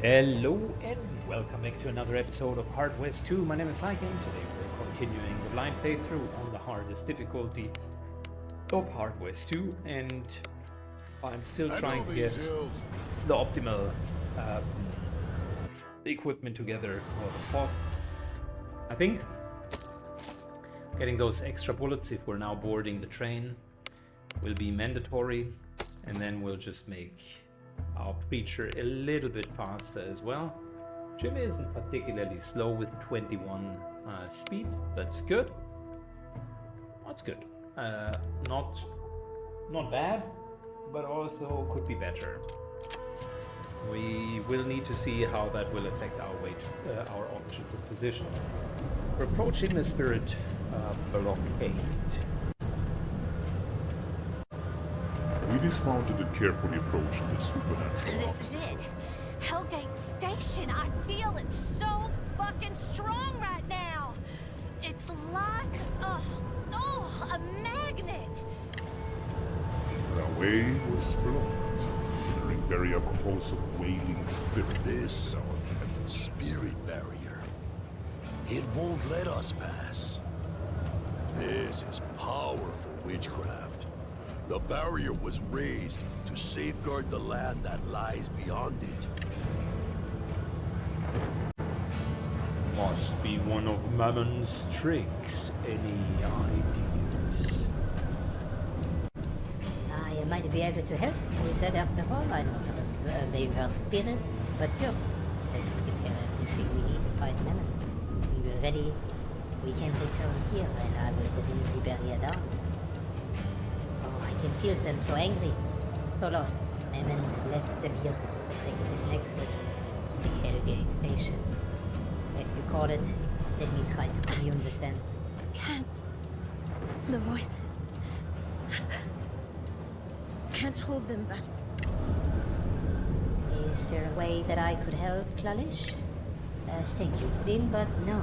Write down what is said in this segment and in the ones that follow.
Hello and welcome back to another episode of Hard West 2. My name is Ike and today we're continuing the blind playthrough on the hardest difficulty of Hard West 2, and I'm still trying to get the optimal equipment together for the boss. I think getting those extra bullets if we're now boarding the train will be mandatory, and then we'll just make our preacher a little bit faster as well. Jimmy isn't particularly slow with 21 speed. That's good. That's good. Not bad, but also could be better. We will need to see how that will affect our weight, our objective position. We're approaching the spirit blockade. We dismounted and carefully approached the supernatural. This is it. Hellgate Station. I feel it so fucking strong right now. It's like, a magnet. The way was blocked. Entering barrier composed of wailing spirit. This spirit barrier. It won't let us pass. This is powerful witchcraft. The barrier was raised to safeguard the land that lies beyond it. Must be one of Mammon's tricks. Any ideas? I might be able to help. We said after all, I know that they were spirit, but good. Let's prepare everything we need to fight Mammon. We were ready. We can return here and I will bring the barrier down. Oh, I can feel them so angry, so lost. Mammon, let them hear the thing is next is the Hellgate Station. As you call it, let me try to commune with them. Can't. The voices. Can't hold them back. Is there a way that I could help, Klalish? Thank you, Flynn, but no.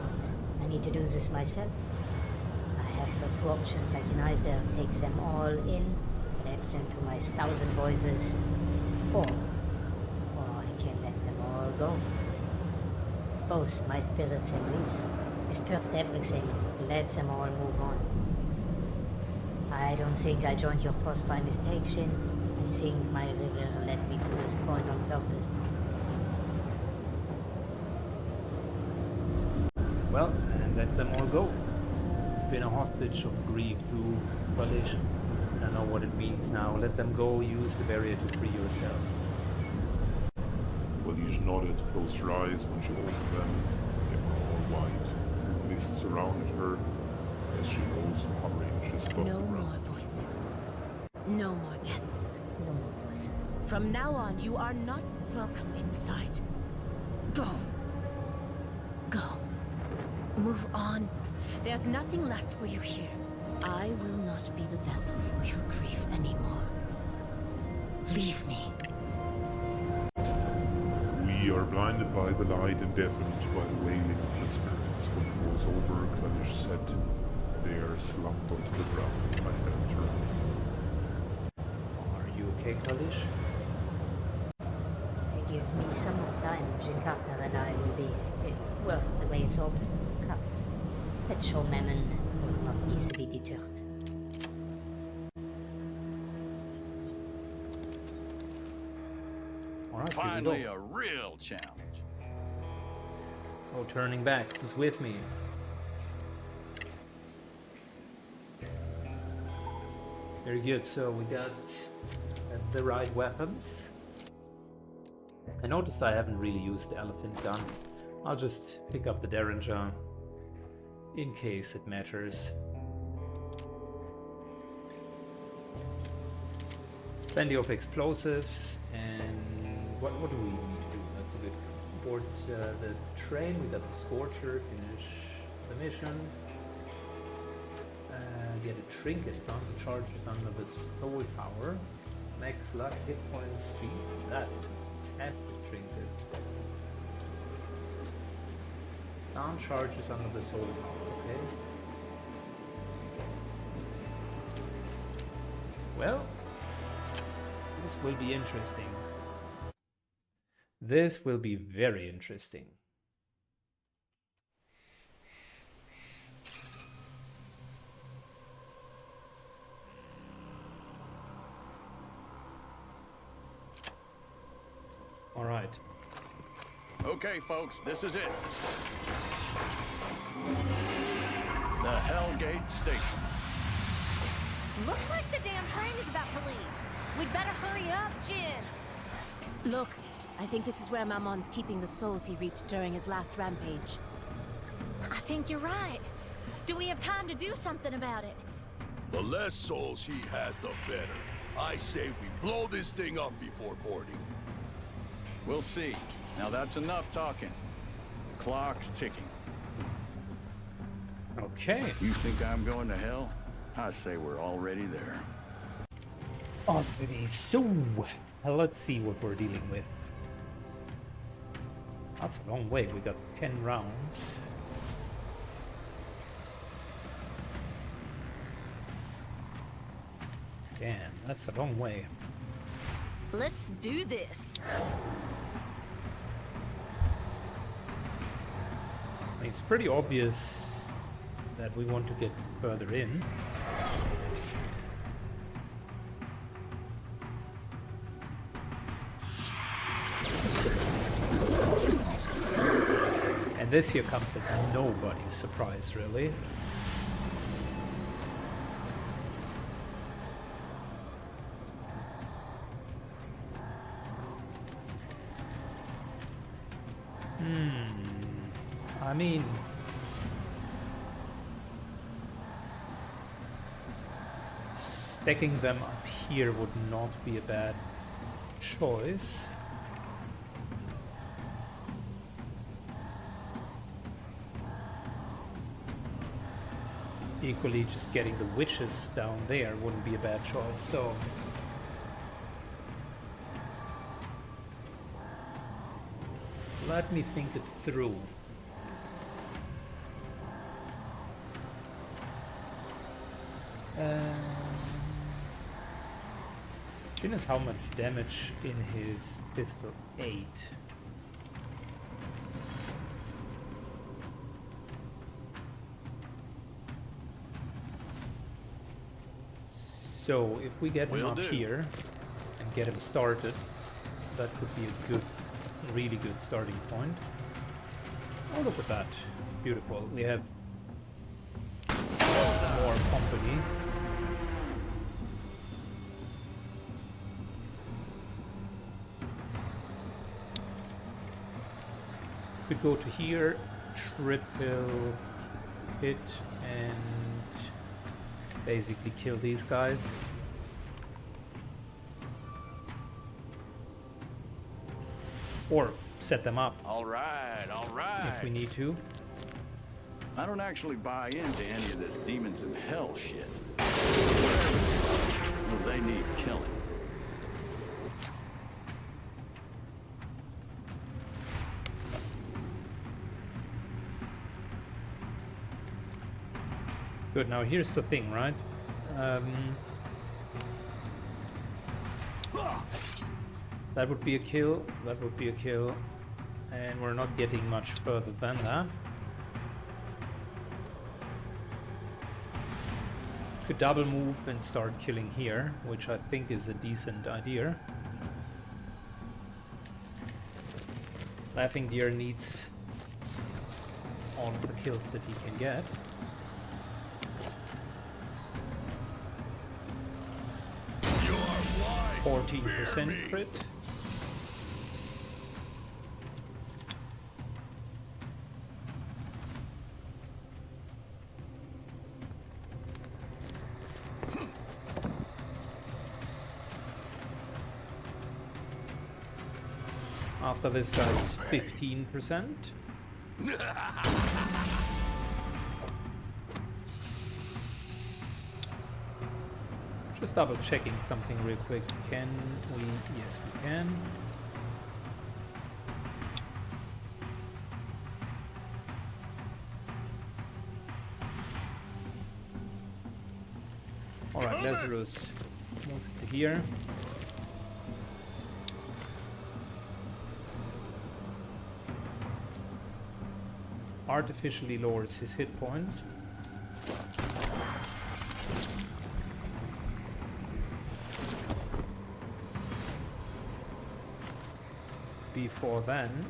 I need to do this myself. I have but two options. I can either take them all in, collapse them to my 1,000 voices, or I can let them all go. Both my spirits and these. Disperse everything. Let them all move on. I don't think I joined your post by mistake, Shin. I think my river led me to this point on purpose. Well, and let them all go. You've been a hostage of grief to Valation. I know what it means now. Let them go. Use the barrier to free yourself. Walish nodded, closed her eyes when she opened them. They were all white. Mist surrounded her as she rose, hovering just above No the ground. more voices. No more guests. No more voices. From now on, you are not welcome inside. Go. Go. Move on. There's nothing left for you here. I will not be the vessel for your grief anymore. Leave me. We are blinded by the light and deafened by the wailing of the spirits. When it was over, Klalish said, "They are slumped onto the ground." I helped her. Are you okay, Kalish? Give me some more time. Jim Carter and I will be... well, the way is open. Come. Let's show Mammon will not easily deterred. Alright, here we Finally, go. a real challenge. No turning back. Who's with me? Very good. So we got the right weapons. I noticed I haven't really used the elephant gun. I'll just pick up the Derringer in case it matters. Plenty of explosives, and what do we need to do? That's a good. Board the train. We got the Scorcher. Finish the mission. Get a trinket. Found the charges under the soul power. Max luck, hit point, speed. That is a fantastic trinket. Down charges under the soul power. Okay. Well, this will be interesting. This will be very interesting. All right. Okay, folks, this is it. The Hellgate Station. Looks like the damn train is about to leave. We'd better hurry up, Jin. Look, I think this is where Mammon's keeping the souls he reaped during his last rampage. I think you're right. Do we have time to do something about it? The less souls he has, the better. I say we blow this thing up before boarding. We'll see. Now that's enough talking. The clock's ticking. Okay. You think I'm going to hell? I say we're already there. Already so. Let's see what we're dealing with. That's a long way. We got 10 rounds. Damn, that's a long way. Let's do this. It's pretty obvious that we want to get further in. And this here comes at nobody's surprise, really. I mean, stacking them up here would not be a bad choice. Equally, just getting the witches down there wouldn't be a bad choice, so... let me think it through. Jin has how much damage in his pistol? 8. So if we get him up here and get him started, that could be a good, really good starting point. Oh, look at that. Beautiful. We have more company. We go to here, triple hit, and basically kill these guys. Or set them up. All right, all right. If we need to. I don't actually buy into any of this demons in hell shit. Well, they need killing. Good, now here's the thing, right? That would be a kill, that would be a kill, and we're not getting much further than that. Could double move and start killing here, which I think is a decent idea. Laughing Deer needs all of the kills that he can get. 14% crit. After this guy's 15%. Just double checking something real quick. Can we? Yes, we can. Alright, Lazarus moves to here. artificially lowers his hit points. Before then,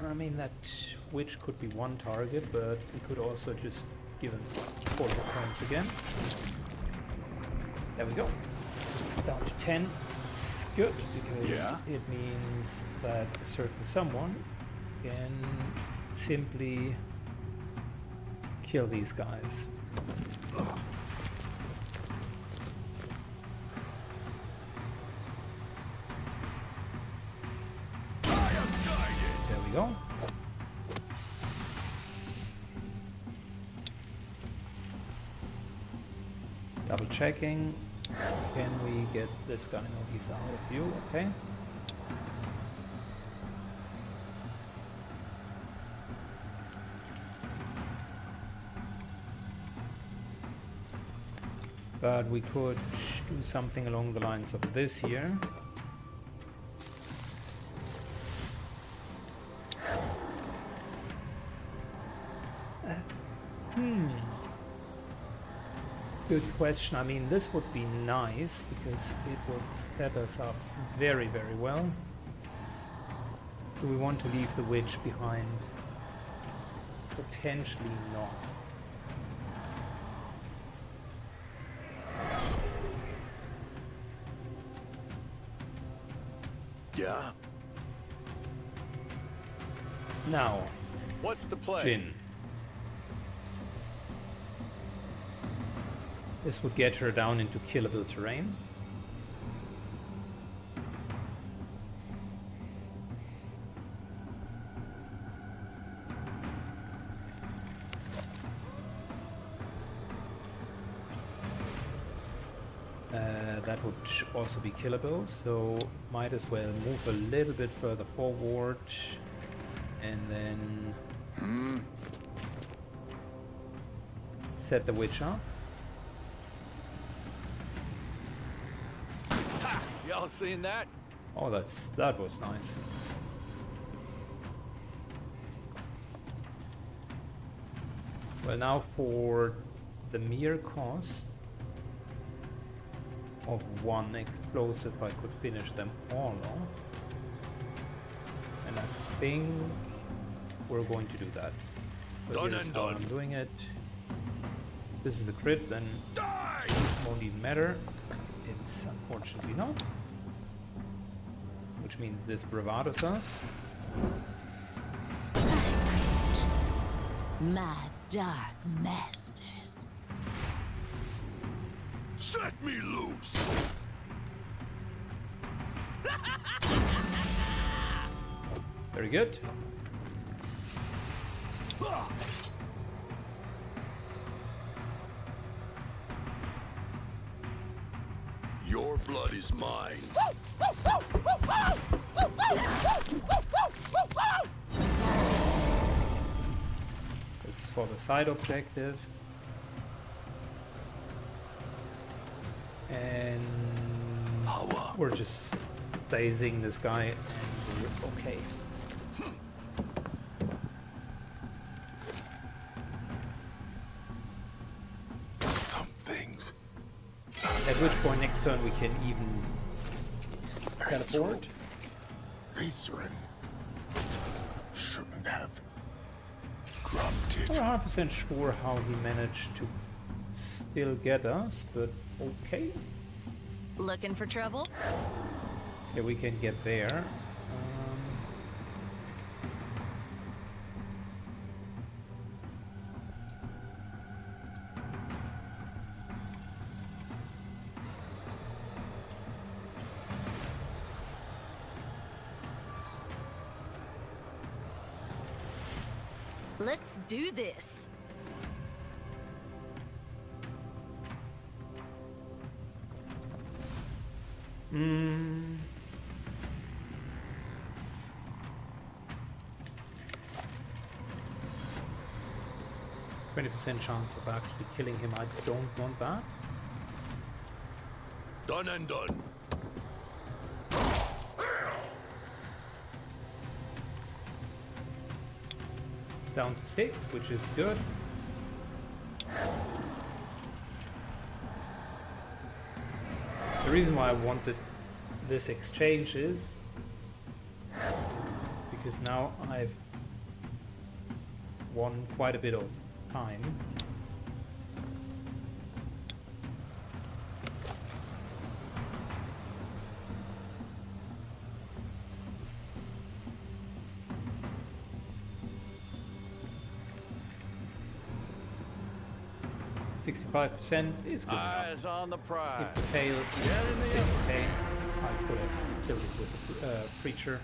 I mean, that witch could be one target, but we could also just give him 4 hit points again. There we go. It's down to 10. It's good because it means that a certain someone can simply kill these guys. There we go. Double checking. Can we get this guy? No, he's out of view. Okay. But we could do something along the lines of this here. Good question. I mean, this would be nice because it would set us up very, very well. Do we want to leave the witch behind? Potentially not. Yeah? Now, What's the play? Jin. This would get her down into killable terrain. That would also be killable, so might as well move a little bit further forward and then set the witch up. Ha! Y'all seen that? Oh, that was nice. Well, now for the mere cost of 1 explosive, I could finish them all off. And I think we're going to do that. But Done here's and how done. I'm doing it. If this is a crit, then Die! it won't even matter. It's unfortunately not. Which means this bravados us. My dark masters. Set me loose! Very good. Your blood is mine. This is for the side objective. And Power. we're just dazing this guy and we're okay. Some things. At which point next turn we can even teleport. Pizzarin shouldn't have grunted. I'm not 100% sure how he managed to still get us, but okay. Looking for trouble? Yeah, we can get there. Let's do this. Hmm. 20% chance of actually killing him. I don't want that. Done and done. It's down to 6, which is good. The reason why I wanted this exchange is because now I've won quite a bit of time. %65% is good enough. Eyes on the prize. If the tail is okay, I could have killed it with the preacher.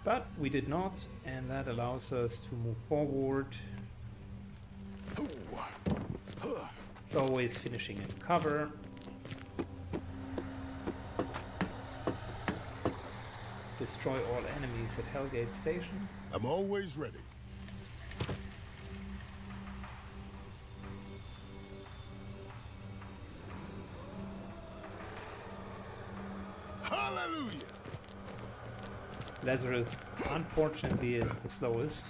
But we did not, and that allows us to move forward. It's always finishing in cover. Destroy all enemies at Hellgate Station. I'm always ready. Hallelujah! Lazarus, unfortunately, is the slowest.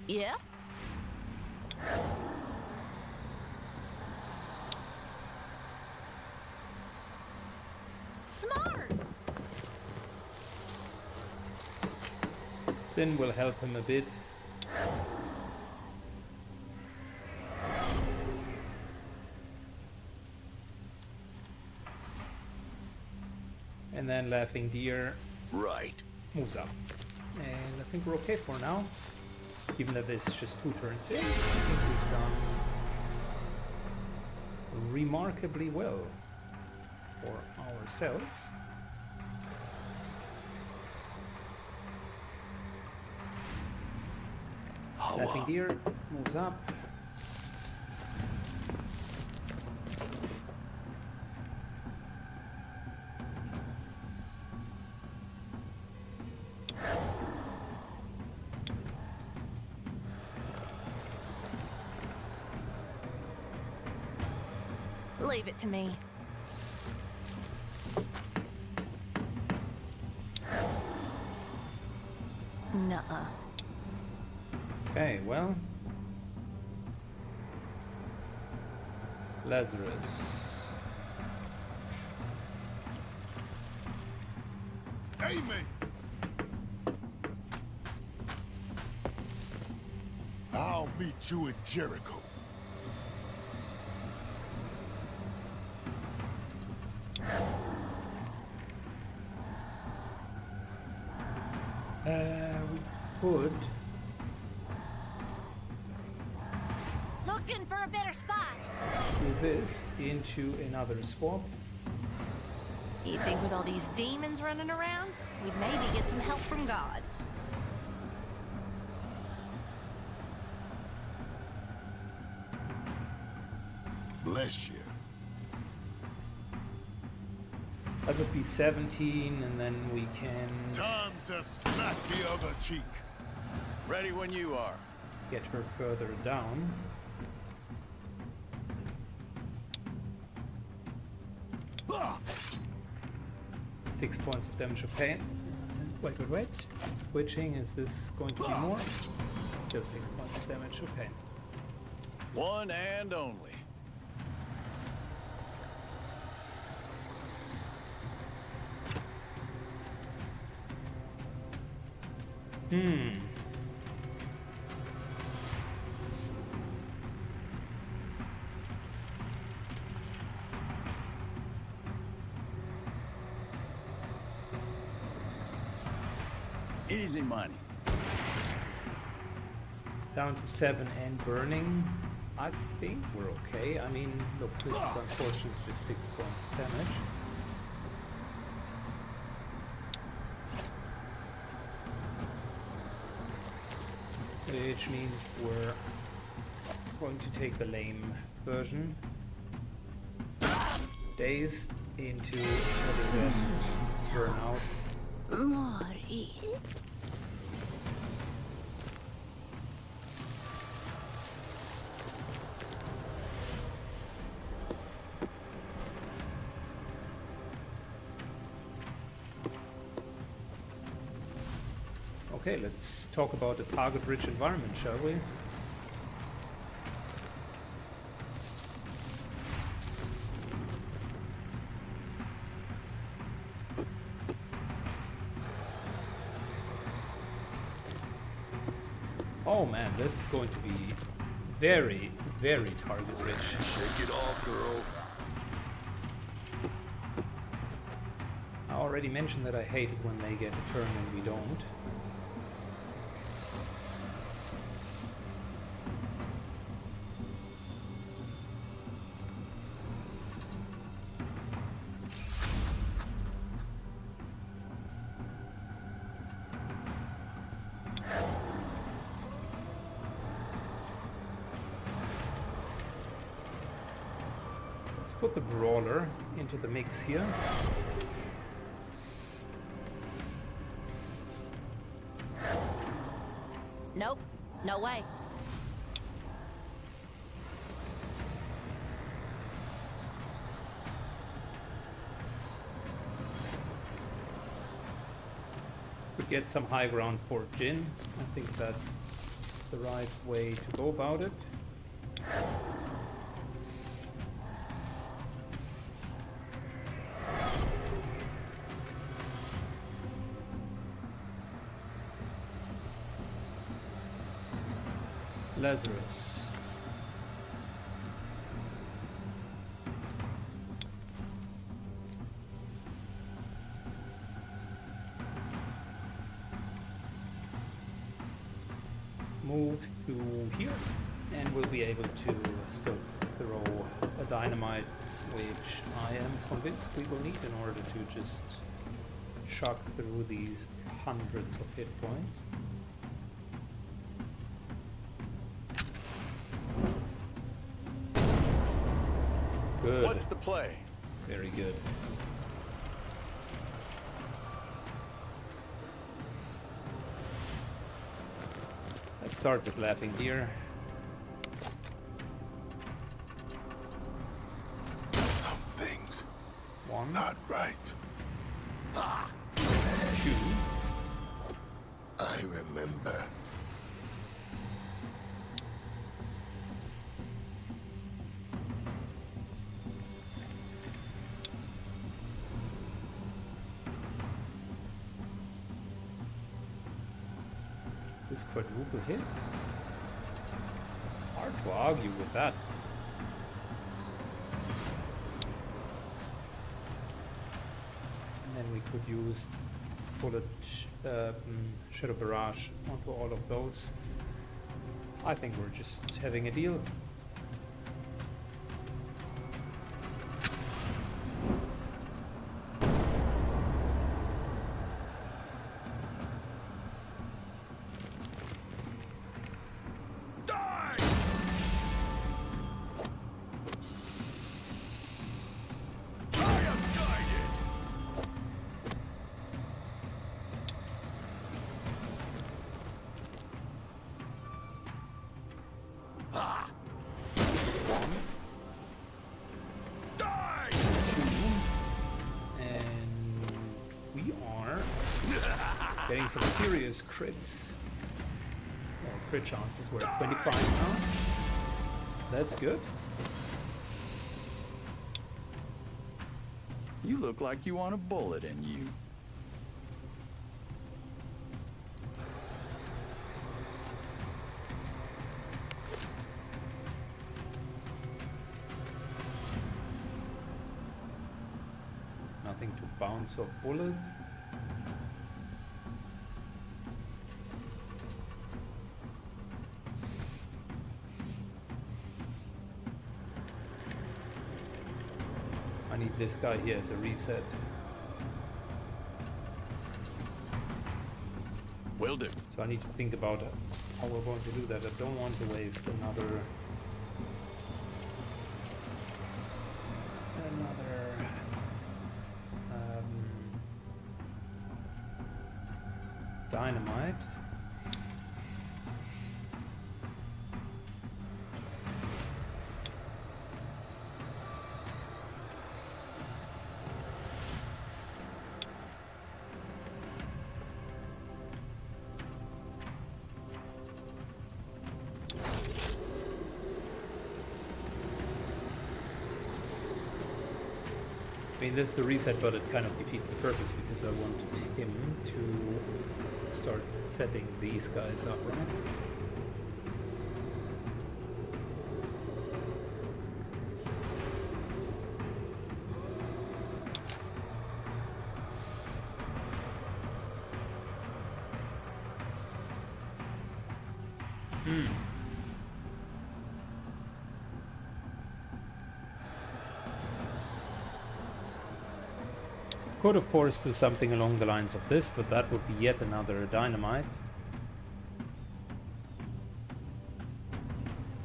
Yeah? Smart! Flynn will help him a bit. And then Laughing Deer Right. moves up. And I think we're okay for now. Even though this is just 2 turns in, I think we've done remarkably well for ourselves. Laughing Deer moves up. Leave it to me. Nuh-uh. Okay, well. Lazarus. Amen! I'll meet you in Jericho. We could. Looking for a better spot. Do this into another swap. You think with all these demons running around, we'd maybe get some help from God. Bless you. That would be 17, and then we can Time to smack the other cheek. Ready when you are. get her further down. Ah! 6 points of damage of pain. Wait. Switching, is this going to be more? Still 6 points of damage of pain. One and only. Easy money. Down to 7 and burning. I think we're okay. I mean, look, this is unfortunately just 6 points of damage. Which means we're going to take the lame version. Daze into burnout. Mori. Okay, let's talk about the target-rich environment, shall we? Oh man, this is going to be very, very target-rich. Shake it off, girl. I already mentioned that I hate it when they get a turn and we don't. Let's put the brawler into the mix here. Nope. No way. Could get some high ground for Jin. I think that's the right way to go about it. Lazarus. Move to here, and we'll be able to sort of throw a dynamite, which I am convinced we will need in order to just shock through these hundreds of hit points. Good. What's the play? Very good. Let's start with Laughing Deer. Some things One, not right. two, I remember. this quadruple hit. Hard to argue with that. And then we could use bullet Shadow Barrage onto all of those. I think we're just having a deal. Getting some serious crits. Well, crit chances. We're at 25 now. That's good. You look like you want a bullet in you. Nothing to bounce off bullets. I need this guy here as a reset. Will do. So I need to think about how we're going to do that. I don't want to waste another dynamite. mean, this the reset, but it kind of defeats the purpose because I wanted him to start setting these guys up, right? Could of course do something along the lines of this, but that would be yet another dynamite.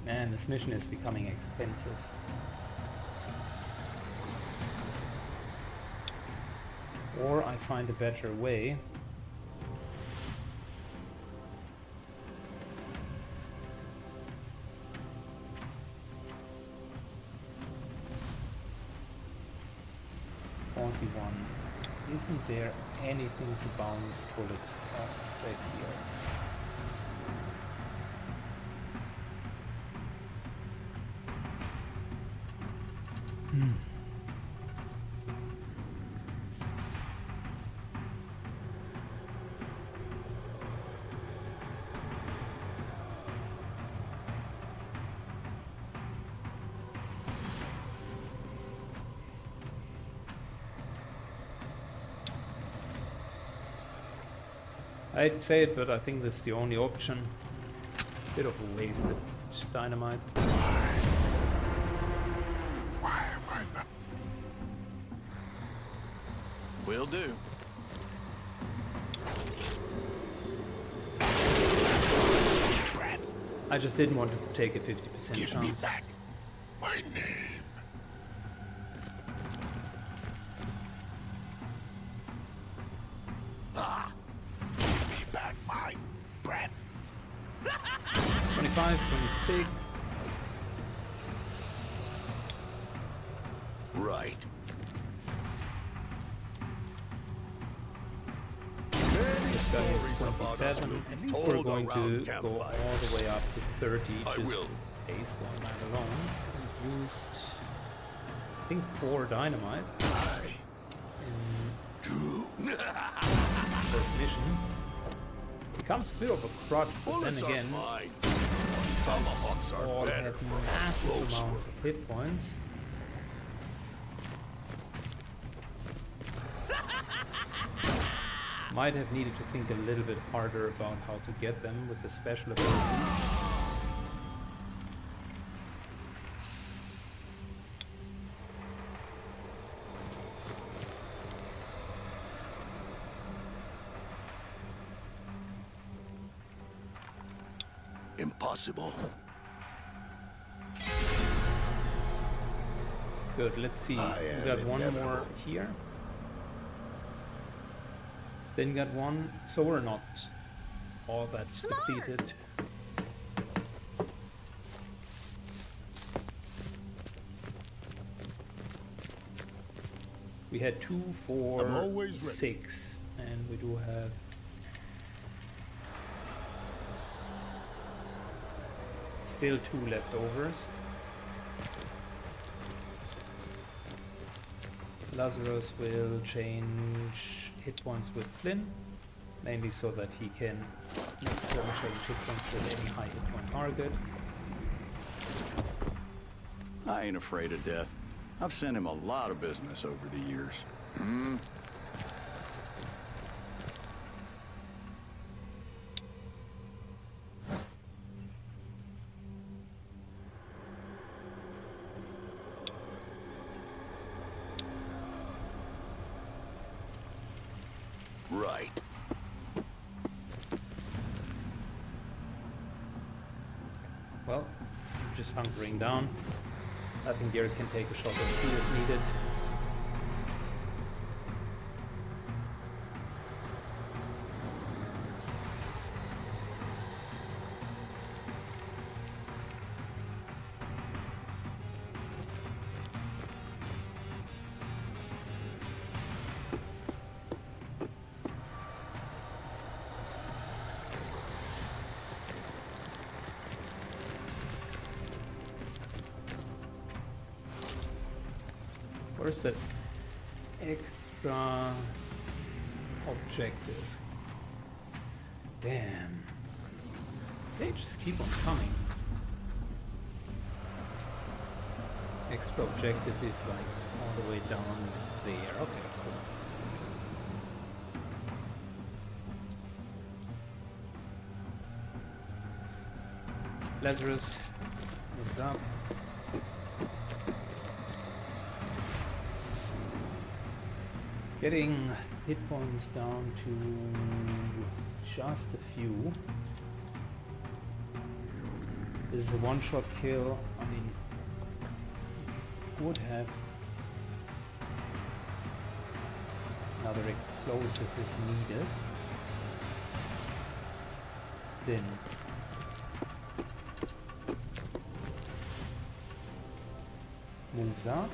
Man, this mission is becoming expensive. Or I find a better way. Isn't there anything to bounce bullets off right here? I'd say it, but I think that's the only option. Bit of a wasted dynamite. Why am I not? Will do. Breath. I just didn't want to take a 50% Give chance. me back my name. Give me back my breath. 25, 26. Right. This guy is 27. At least we're going to go all the way up to 30. I Just will. based on that alone. We've used, I think, 4 dynamite in first mission. Becomes a bit of a crutch, but Bullets then are again, fine. these Tomahawks guys are all better have for massive close amounts work. of hit points. Might have needed to think a little bit harder about how to get them with the special abilities. Impossible. Good, let's see. I We am got one more inevitable. here. Then got one, so we're not all that depleted. We had 2, 4, I'm always ready. 6, and we do have still 2 leftovers. Lazarus will change hit points with Flynn, mainly so that he can change hit points with any high hit point target. I ain't afraid of death. I've sent him a lot of business over the years. Right. Well, I'm just hunkering down. I think Derek can take a shot or 2 if needed. Where's that extra objective. Damn. They just keep on coming. Extra objective is like all the way down there. Okay, cool. Lazarus moves up. Getting hit points down to just a few. This is a one-shot kill. I mean, would have another explosive if needed. Then moves up.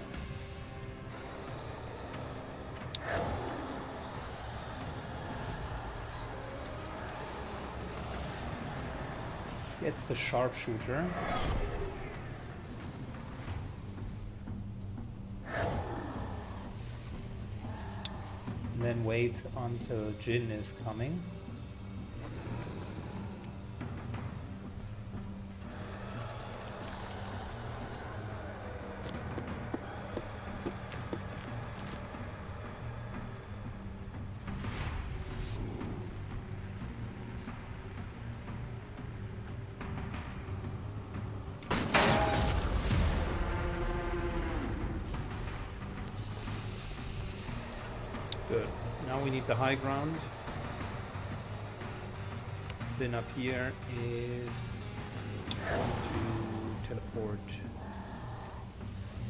Gets the sharpshooter. And then wait until Jin is coming. Good. Now we need the high ground. Then up here is to teleport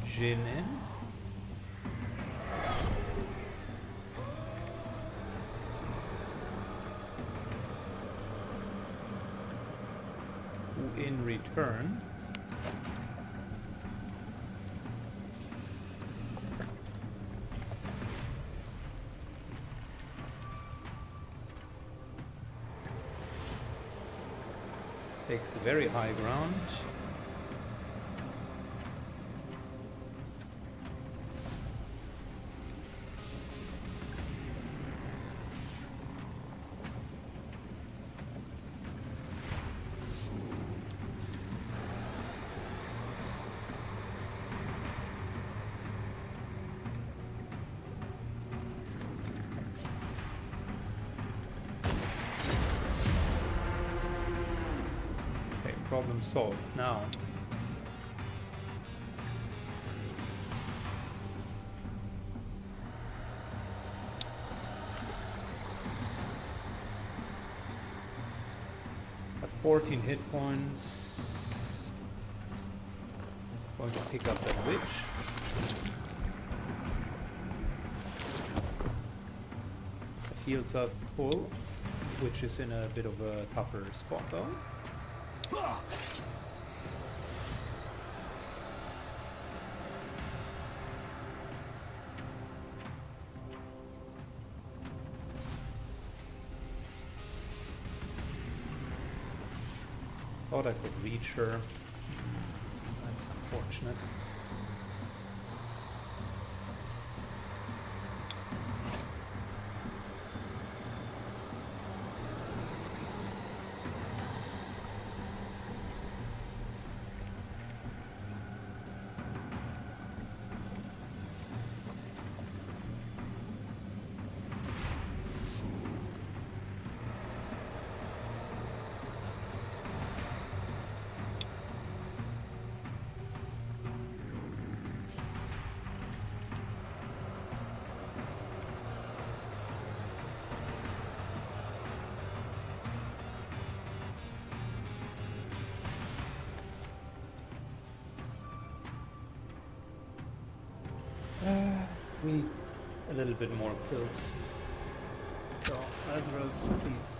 Jin in. Who in return takes the very high ground. Problem solved. Now at 14 hit points, going to pick up that witch. Heals up full, which is in a bit of a tougher spot though. Thought I could reach her. That's unfortunate. We need a little bit more kills. So, Lazarus, please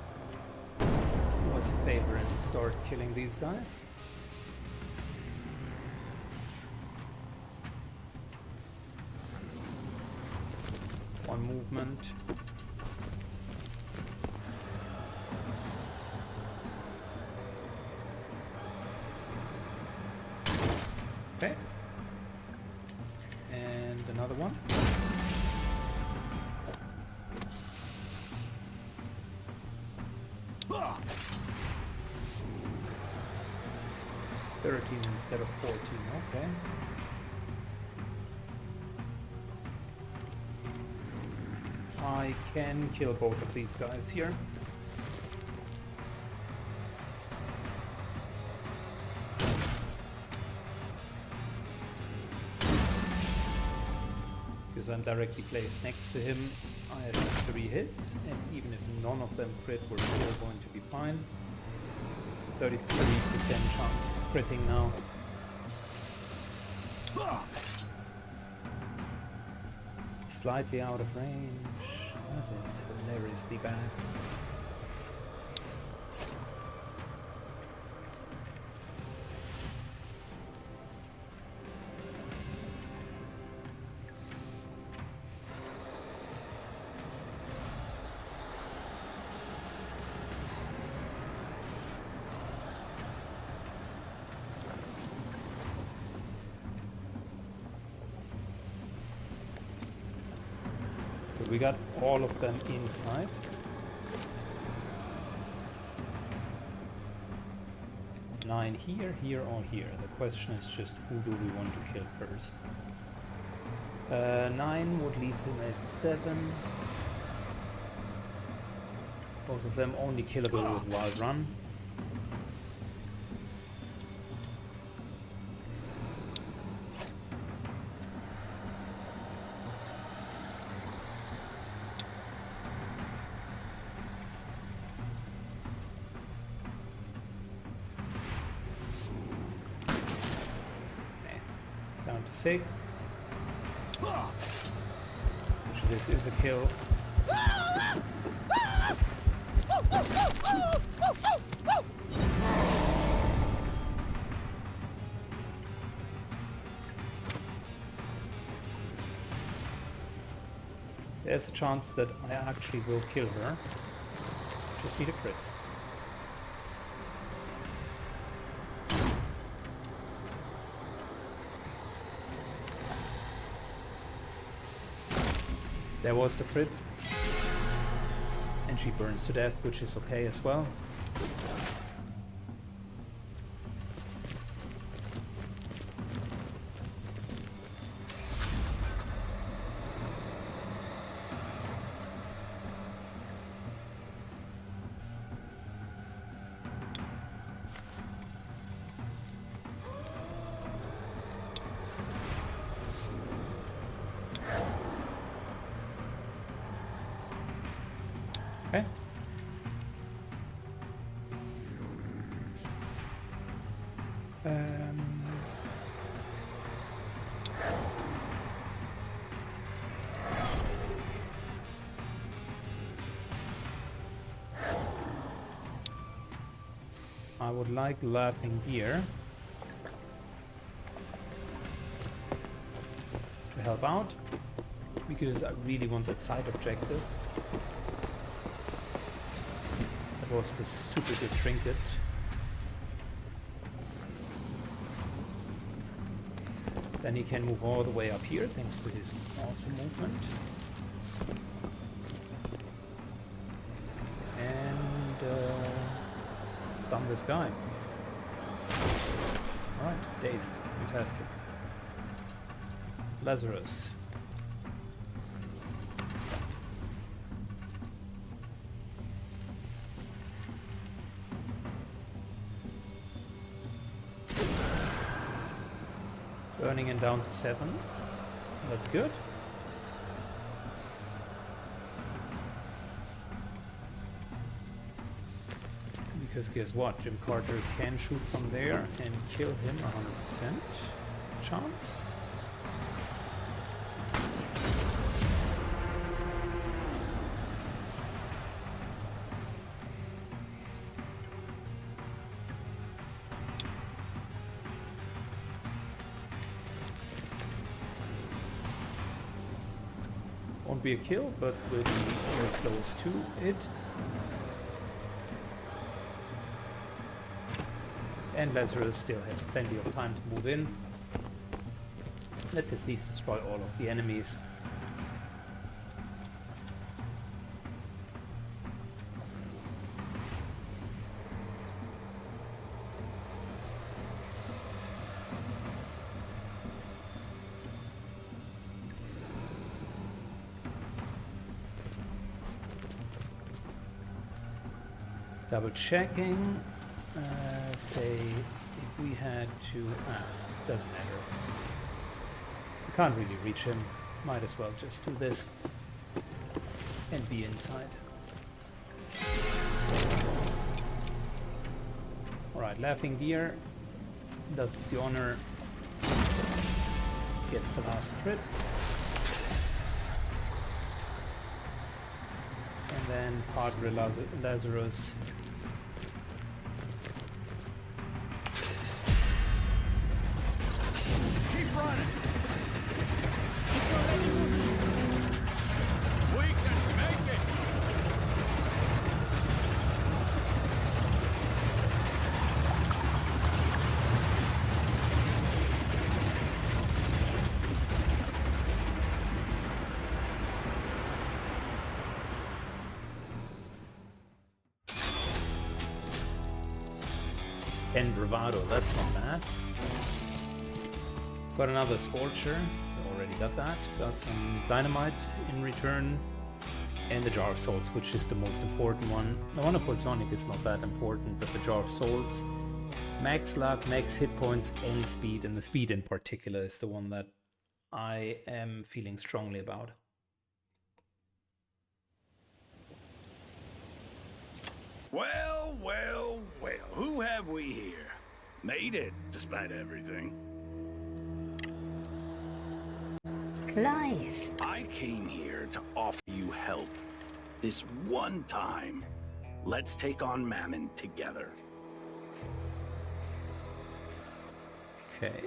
do us a favor and start killing these guys. One movement. Okay. And another one. 13 instead of 14, okay. I can kill both of these guys here. Because I'm directly placed next to him, I have 3 hits, and even if none of them crit, we're still going to be fine. 33% chance of critting now. Slightly out of range. That is hilariously bad. We got all of them inside. Nine here, here, or here. The question is just who do we want to kill first? 9 would leave him at 7. Both of them only killable with Wild Run. Down to 6. Which this is a kill. There's a chance that I actually will kill her. Just need a crit. There was the crit. And she burns to death, which is okay as well. Okay. I would like Laughing Gear to help out, because I really want that side objective. That was the super good trinket. Then he can move all the way up here thanks to his awesome movement. And dump this guy. Alright, dazed. Fantastic. Lazarus. Burning him down to 7. That's good. Because guess what? Jim Carter can shoot from there and kill him 100% chance. Won't be a kill, but will be very close to it. And Lazarus still has plenty of time to move in. Let's at least destroy all of the enemies. Double checking. Say if we had to. Doesn't matter. We can't really reach him. Might as well just do this and be inside. Alright, Laughing Deer does us the honor. Gets the last crit. And then Padre Lazarus. Keep running. It's already moving. We can make it. And Bravado, that's not bad. Got another Scorcher, already got that. Got some Dynamite in return. And the Jar of Souls, which is the most important one. The Wonderful Tonic is not that important, but the Jar of Souls. Max luck, max hit points, and speed. And the speed in particular is the one that I am feeling strongly about. Well, well, well. Who have we here? Made it, despite everything. Clive. I came here to offer you help. This one time. Let's take on Mammon together. Okay.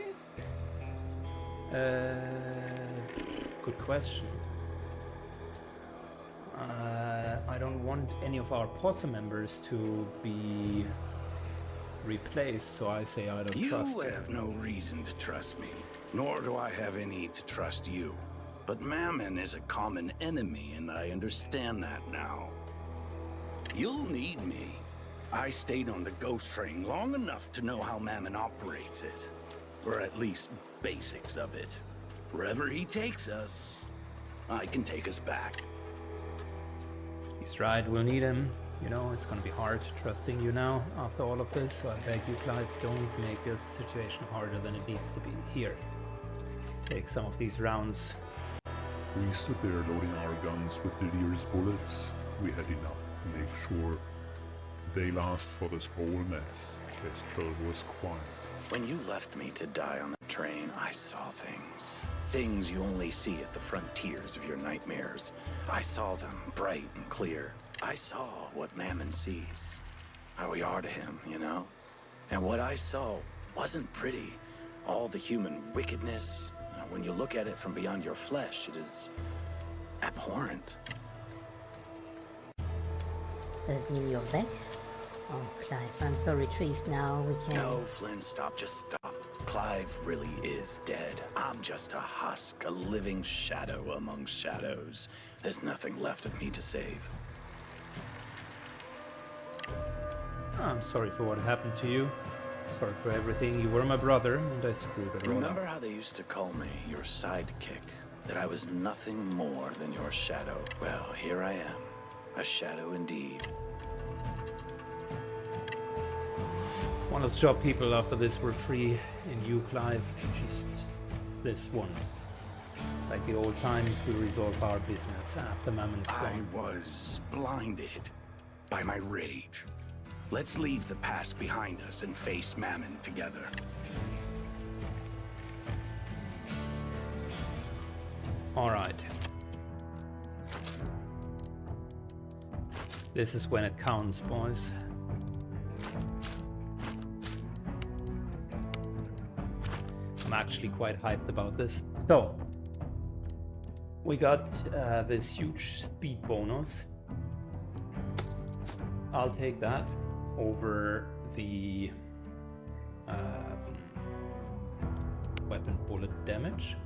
Good question. I don't want any of our posse members to be replaced, so I say I don't trust You you. have no reason to trust me, nor do I have any to trust you. But Mammon is a common enemy, and I understand that now. You'll need me. I stayed on the ghost train long enough to know how Mammon operates it. Or at least basics of it. Wherever he takes us, I can take us back. He's right, we'll need him. You know, it's gonna be hard trusting you now after all of this, so I beg you, Clive, don't make this situation harder than it needs to be. Here, take some of these rounds. We stood there loading our guns with the Lear's bullets. We had enough to make sure they last for this whole mess. Kestrel was quiet. When you left me to die on the train, I saw things. Things you only see at the frontiers of your nightmares. I saw them bright and clear. I saw what Mammon sees. How we are to him, you know? And what I saw wasn't pretty. All the human wickedness. When you look at it from beyond your flesh, it is abhorrent. Does it mean you're back? Oh, Clive, I'm so retrieved now. We can... No, Flynn, stop. Just stop. Clive really is dead. I'm just a husk, a living shadow among shadows. There's nothing left of me to save. I'm sorry for what happened to you. Sorry for everything. You were my brother, and I screwed it all Remember up. how they used to call me your sidekick? That I was nothing more than your shadow? Well, here I am. A shadow indeed. One of the job people after this were free in you, Clive. Just this one. Like the old times, we resolve our business after Mammon's I gone. was blinded by my rage. Let's leave the past behind us and face Mammon together. All right. This is when it counts, boys. I'm actually quite hyped about this. So, we got this huge speed bonus. I'll take that over the weapon bullet damage.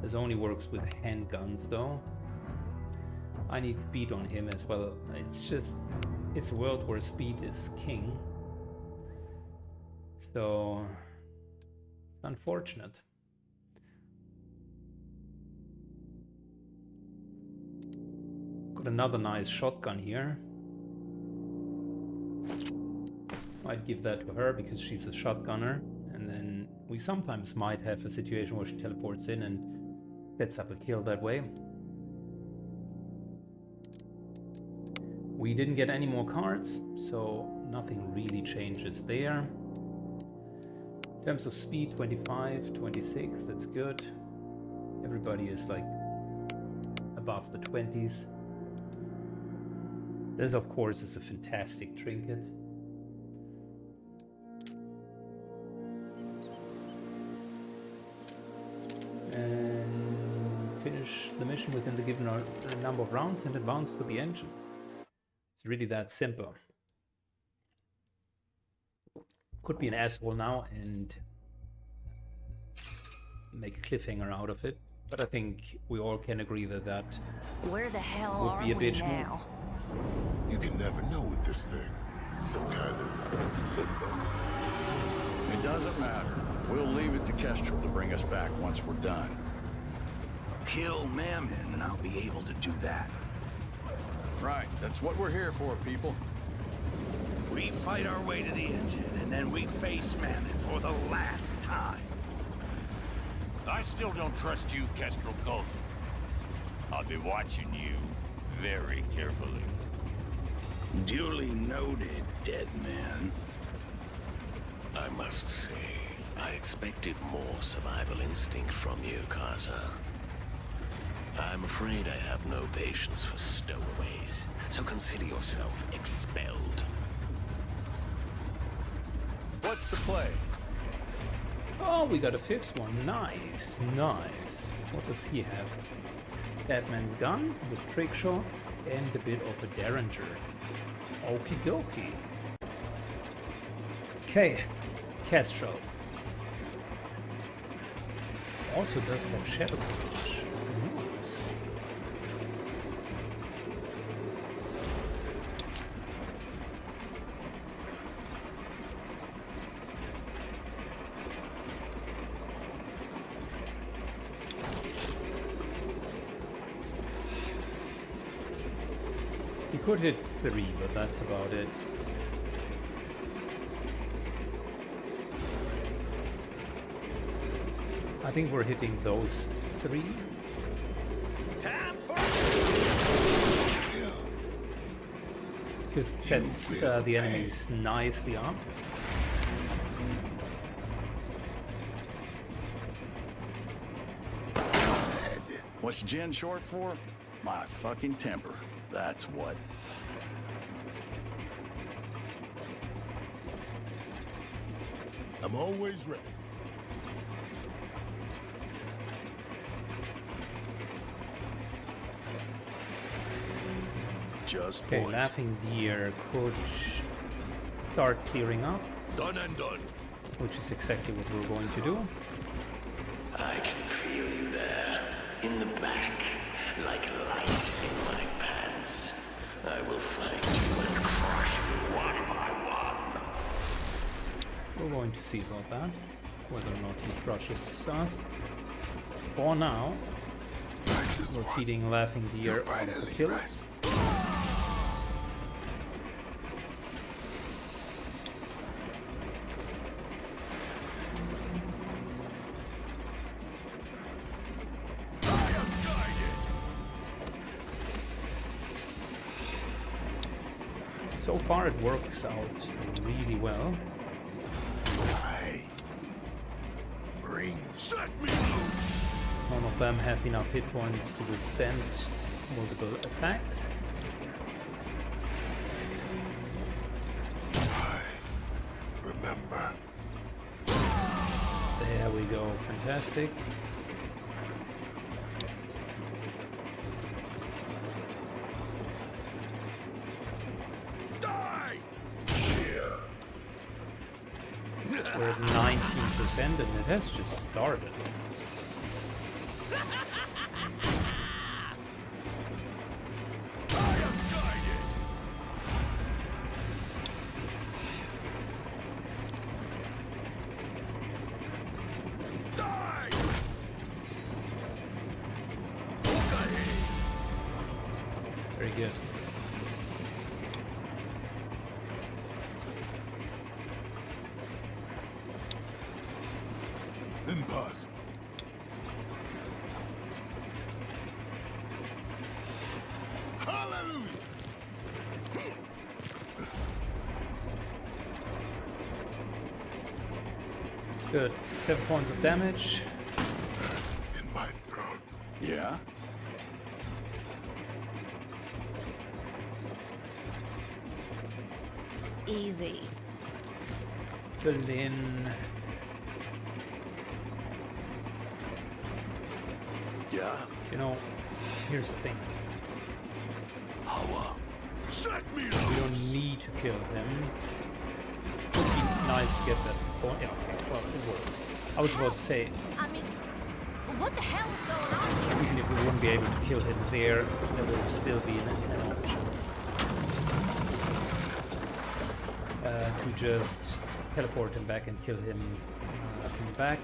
This only works with handguns though. I need speed on him as well. It's a world where speed is king. So, it's unfortunate. Got another nice shotgun here. Might give that to her because she's a shotgunner, and then we sometimes might have a situation where she teleports in and sets up a kill that way. We didn't get any more cards, so nothing really changes there. In terms of speed, 25, 26, that's good. Everybody is like above the 20s. This, of course, is a fantastic trinket. And finish the mission within the given number of rounds and advance to the engine. It's really that simple. Could be an asshole now and make a cliffhanger out of it, but I think we all can agree that that Where the hell would are be a we bitch now? You can never know with this thing. Some kind of limbo. It's It doesn't matter. We'll leave it to Kestrel to bring us back once we're done. Kill Mammon, and I'll be able to do that. Right, that's what we're here for, people. We fight our way to the engine, and then we face Mammon for the last time. I still don't trust you, Kestrel Cult. I'll be watching you very carefully. Duly noted, dead man. I must say, I expected more survival instinct from you, Carter. I'm afraid I have no patience for stowaways, so consider yourself expelled. What's the play? Oh, we got a fifth one. Nice, nice. What does he have? Batman's gun with trick shots and a bit of a derringer. Okie dokie. Okay, Kestrel. Also does have shadow damage. He could hit 3, but that's about it. I think we're hitting those 3. Time for Because it sets the enemies nicely up. What's Jen short for? My fucking temper. That's what. I'm always ready. Just Okay, point. Laughing Deer could start clearing up, Done and done. which is exactly what we're going to do. I can feel you there, in the back, like lice in my pants. I will find you and crush you one by one. We're going to see about that, whether or not he crushes us. For now, we're feeding Laughing Deer on the kills. So far it works out really well. I bring. Set me loose. None of them have enough hit points to withstand multiple attacks. I remember. There we go, fantastic. Die. We're at 19% and it has just started. I am guided. Die. Very good. Good. 7 points of damage. In my throat. Yeah? Easy. Build in. Yeah? You know, here's the thing. How, set me You loose! don't need to kill him. It would be nice to get that point. Yeah, okay, well, it worked. I was about to say, I mean, what the hell is going on here? even if we wouldn't be able to kill him there, there would still be an option. To just teleport him back and kill him from the back.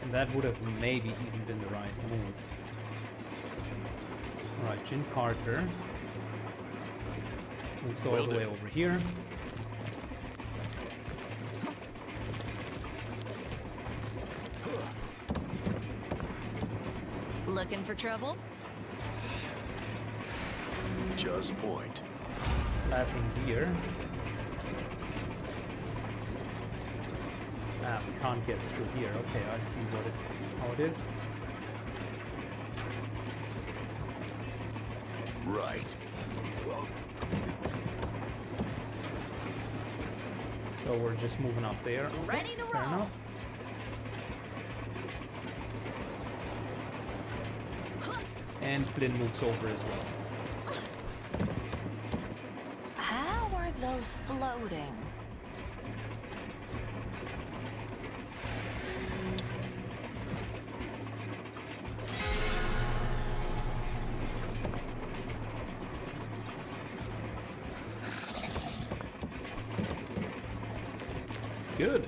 And that would have maybe even been the right move. Alright, Jin Carter moves all the way over here. Looking for trouble? Just point. Laughing deer. Ah, we can't get through here. Okay, I see how it is. Right. So we're just moving up there. Ready to Fair roll. enough. And Flynn moves over as well. How are those floating? Good.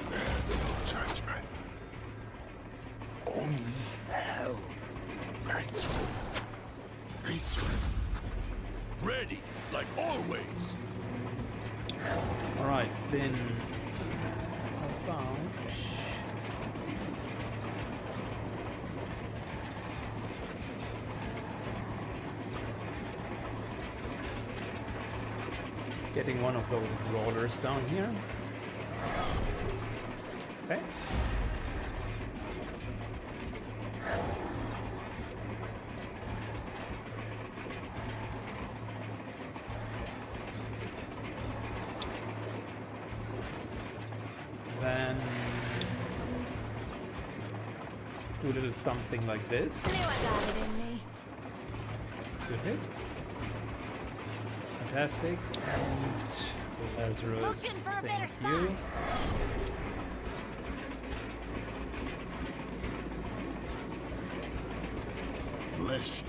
There's no judgment. Only hell. Hatred. Hatred. Ready, like always. Alright, then how about getting one of those brawlers down here. Okay. Then do a little something like this. Knew I got it in me. Good hit. Fantastic. And Lazarus, Looking for a better thank you. Bless you.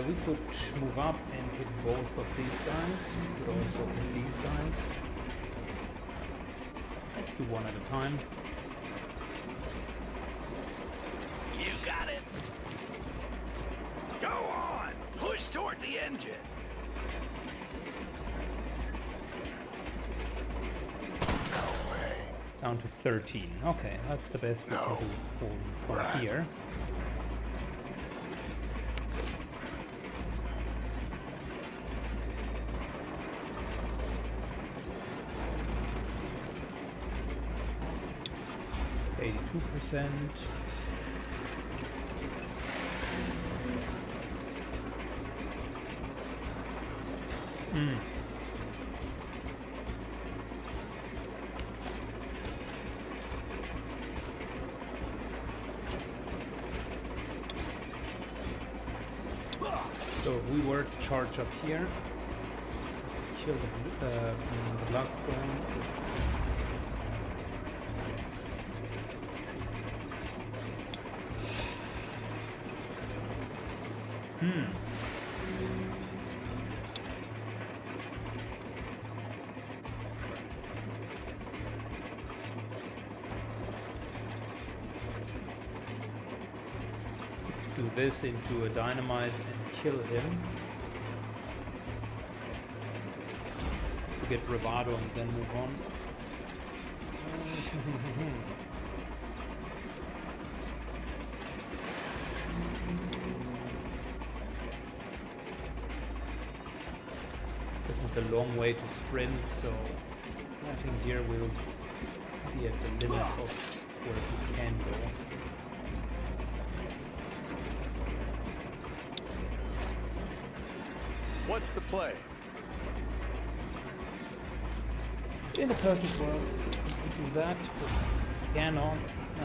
We could move up and hit both of these guys. We could also hit these guys. Let's do one at a time. You got it. Go on. Push toward the engine. No way. Down to 13. Okay, that's the best we can do for here. %. So we were to charge up here, kill the Bloodstorm. do this into a dynamite and kill him. To get bravado and then move on. This is a long way to sprint, so I think here we'll be at the limit of where we can go. What's the play? In a perfect world, we can do that, but we cannot. I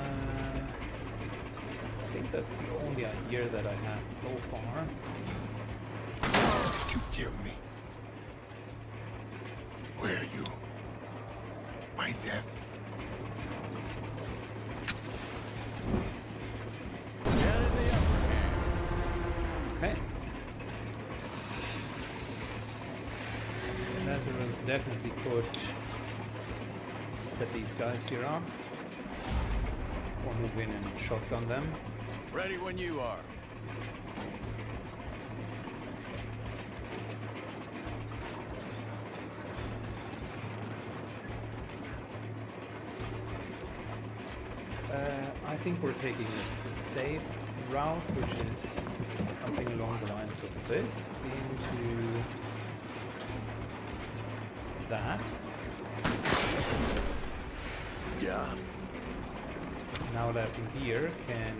think that's the only idea that I have so far. Did you kill me? Where are you? My death? Okay. Lazarus definitely could set these guys here up. Or move in and shotgun them. Ready when you are. I think we're taking a safe route, which is something along the lines of this into that. Yeah. Now that I'm here, can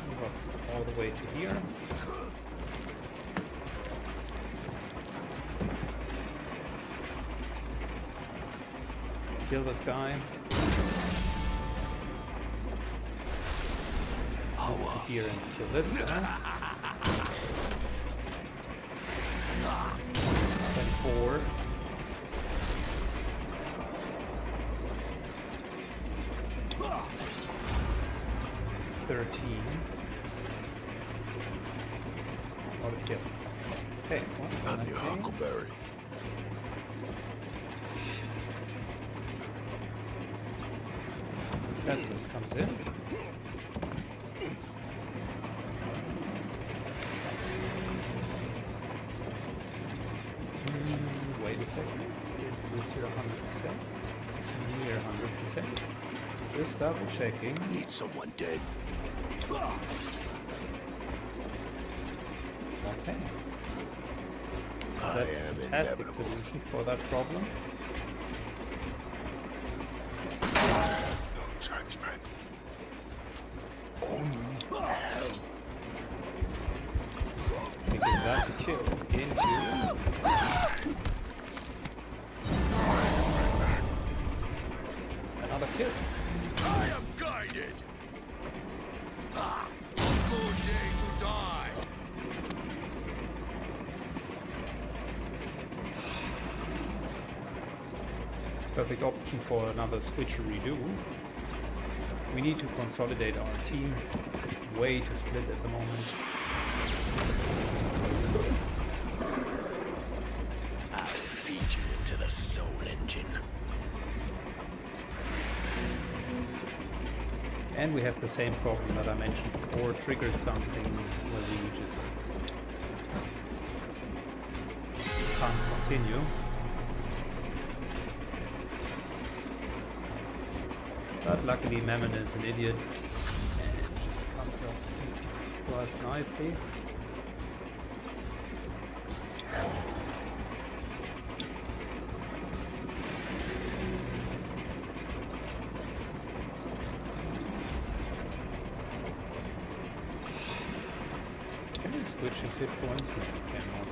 move up all the way to here. Kill this guy. Here and kill this guy. Then 4. What a kill. Okay, well, I'm your Huckleberry. Lazarus comes in. Wait a second. Is this here 100%? Is this near 100%? Just double checking. Need someone dead. Okay. I That's a am fantastic inevitable. solution for that problem. No judgment. Only hell. Because that's a kill. Into another kill. I am guided. Ah, a good day to die. Perfect option for another switcheroo. We need to consolidate our team. Way too split at the moment. I'll feed you into the soul engine. And we have the same problem that I mentioned before, triggered something where we just can't continue. But luckily Mammon is an idiot and just comes up to us nicely. Can we switch his hit points? No, we cannot.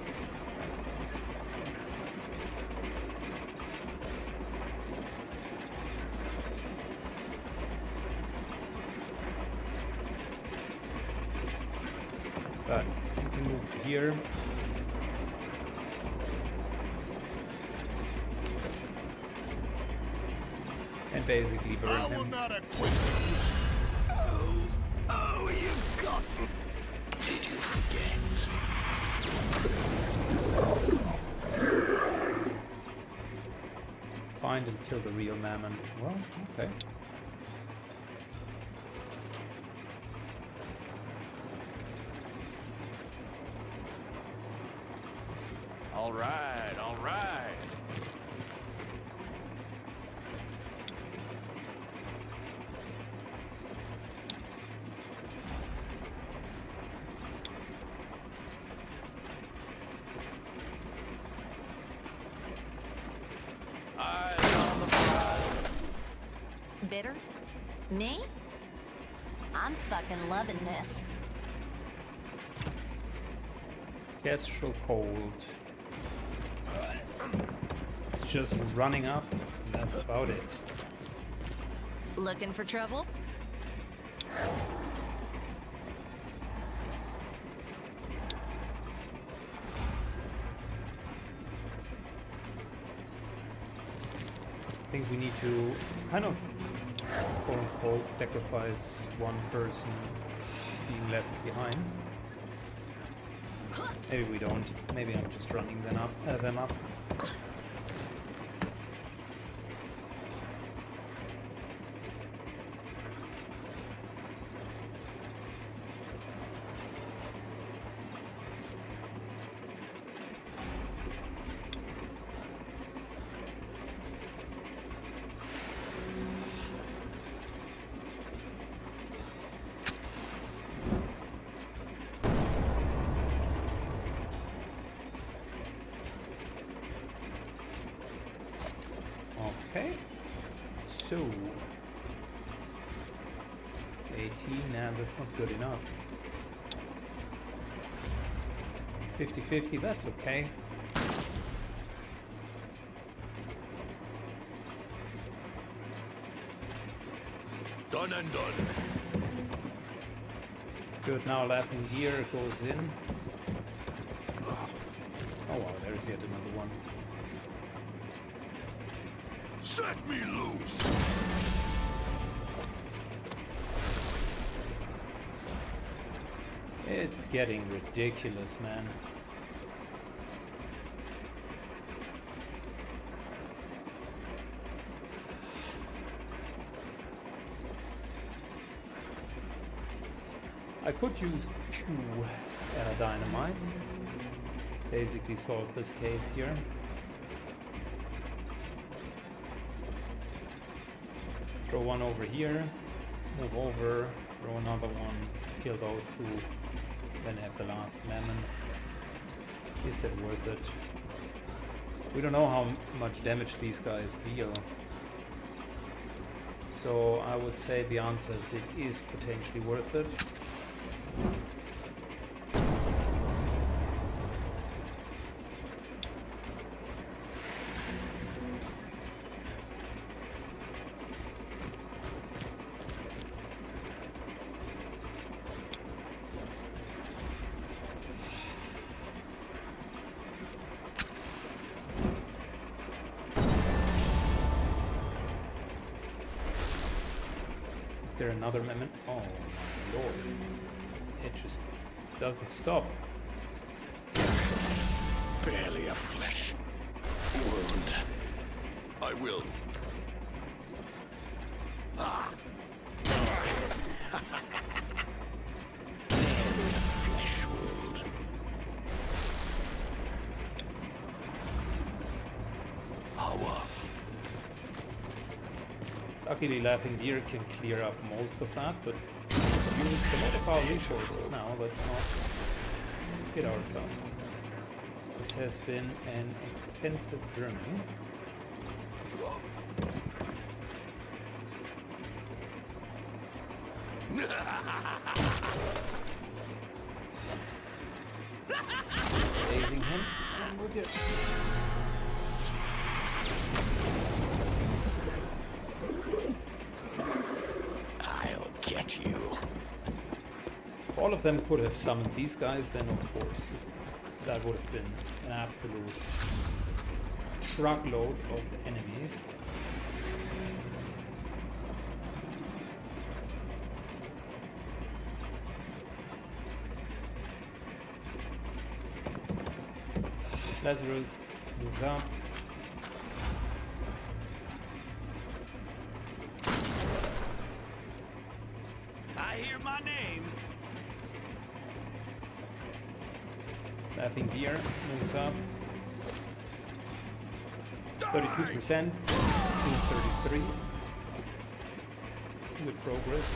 But we can move to here. And basically burn I will him. not acquit you. Oh, you got me. Did you forget? Find and kill the real Mammon. Well, okay. Bitter? Me? I'm fucking loving this. Kestrel cold. It's just running up. And that's about it. Looking for trouble? I think we need to kind of quote-unquote sacrifice one person being left behind. Maybe we don't. Maybe I'm just running them up. Okay, so 18, nah, that's not good enough. 50-50, that's okay. Done and done. Good, now Laughing Gear goes in. Oh wow, there's yet another one. Set me loose! It's getting ridiculous, man. I could use 2 dynamite. Basically solve this case here. Throw one over here, move over, throw another one, kill those 2, then have the last mammon. Is it worth it? We don't know how much damage these guys deal. So I would say the answer is it is potentially worth it. Is there another amendment? Oh my lord. It just doesn't stop. Barely a flesh wound. I will. Ah. Barely a flesh wound. Power. Luckily, Laughing Deer can clear up most of that, but we use a lot of our resources now. Let's not hit ourselves. This has been an expensive journey. Dazing him, and we're good. I'll get you. If all of them could have summoned these guys, then of course that would have been an absolute truckload of enemies. Lazarus moves up. I hear my name. Laughing Deer moves up. 32% to 33. Good progress.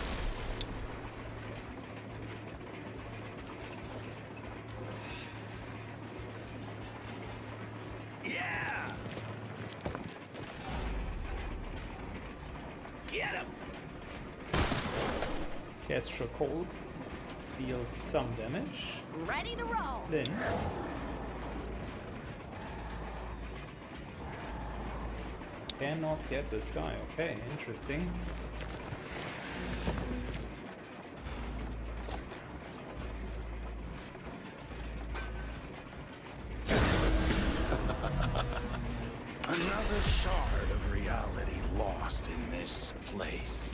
Yeah! Get him! Castro Cold deals some damage. Ready to roll. Then cannot get this guy. Okay, interesting. Another shard of reality lost in this place.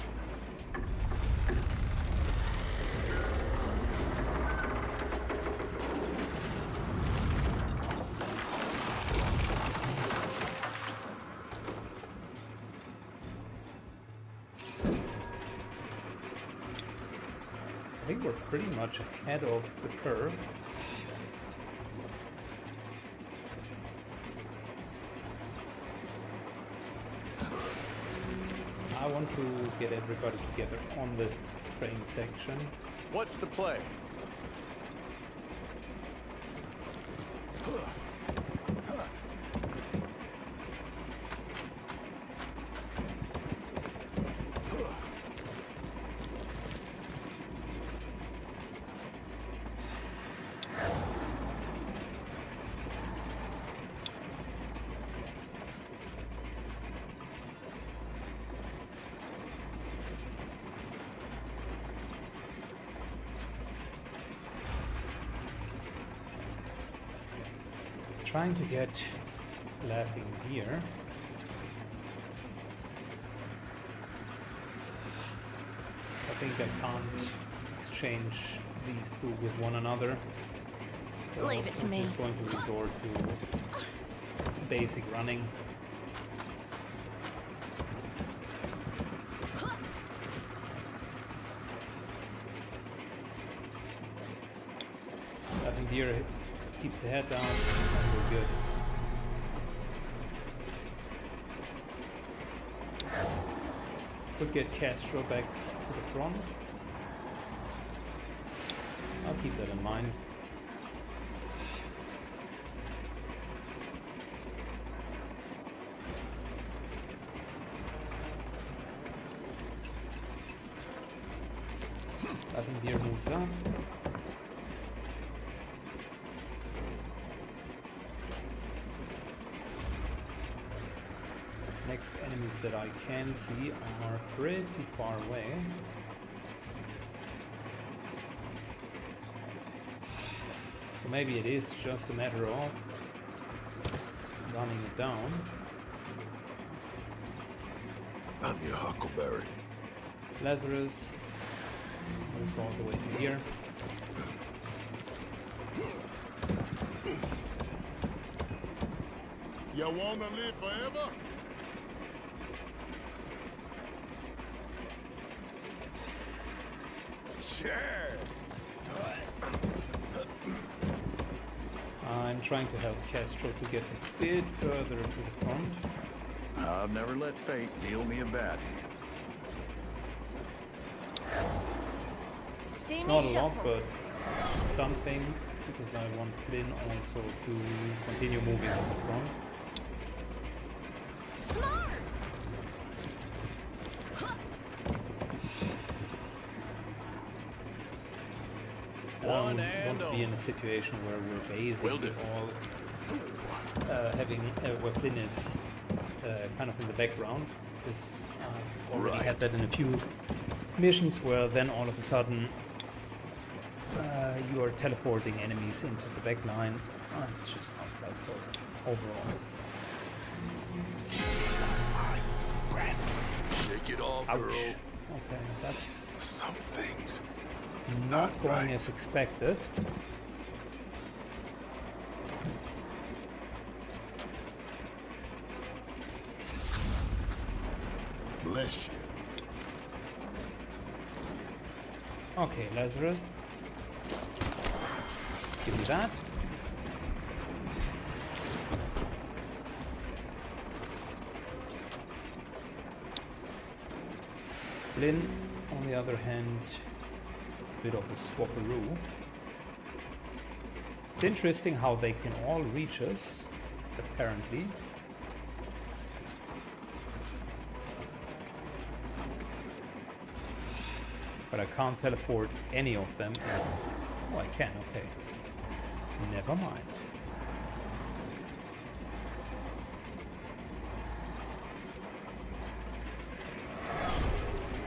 I think we're pretty much ahead of the curve. I want to get everybody together on the train section. What's the play? Trying to get Laughing Deer. I think I can't exchange these two with one another. So Leave it to I'm me. just going to resort to basic running. Laughing Deer keeps the head down. We're good. Could get Castro back to the front. I'll keep that in mind. Laughing Deer moves up. Next enemies that I can see are pretty far away. So maybe it is just a matter of running it down. I'm your Huckleberry. Lazarus moves all the way to here. You wanna live forever? Sure. I'm trying to help Castro to get a bit further to the front. I've never let fate deal me a bad hand. See me Not a lot, shuffle. but something, because I want Flynn also to continue moving to the front. Smart. I don't want to be in a situation where we're basically all where Flynn is kind of in the background, because I've already had that in a few missions where then all of a sudden you are teleporting enemies into the back line. It's just not helpful overall. Shake it off, Ouch. girl. Okay, that's Some things. not going right. as expected. Bless you. Okay, Lazarus. Give me that. Flynn, on the other hand, it's a bit of a swapperoo. It's interesting how they can all reach us, apparently. But I can't teleport any of them. Oh, I can, okay. Never mind.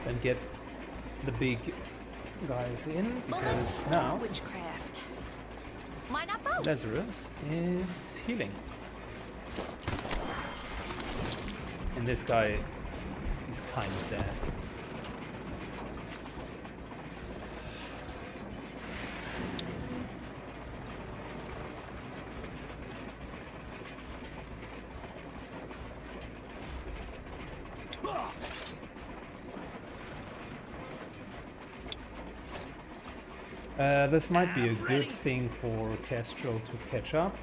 Then get the big guys in, because now witchcraft. Why not both? Lazarus is healing. And this guy is kind of dead. This might be a good thing for Kestrel to catch up.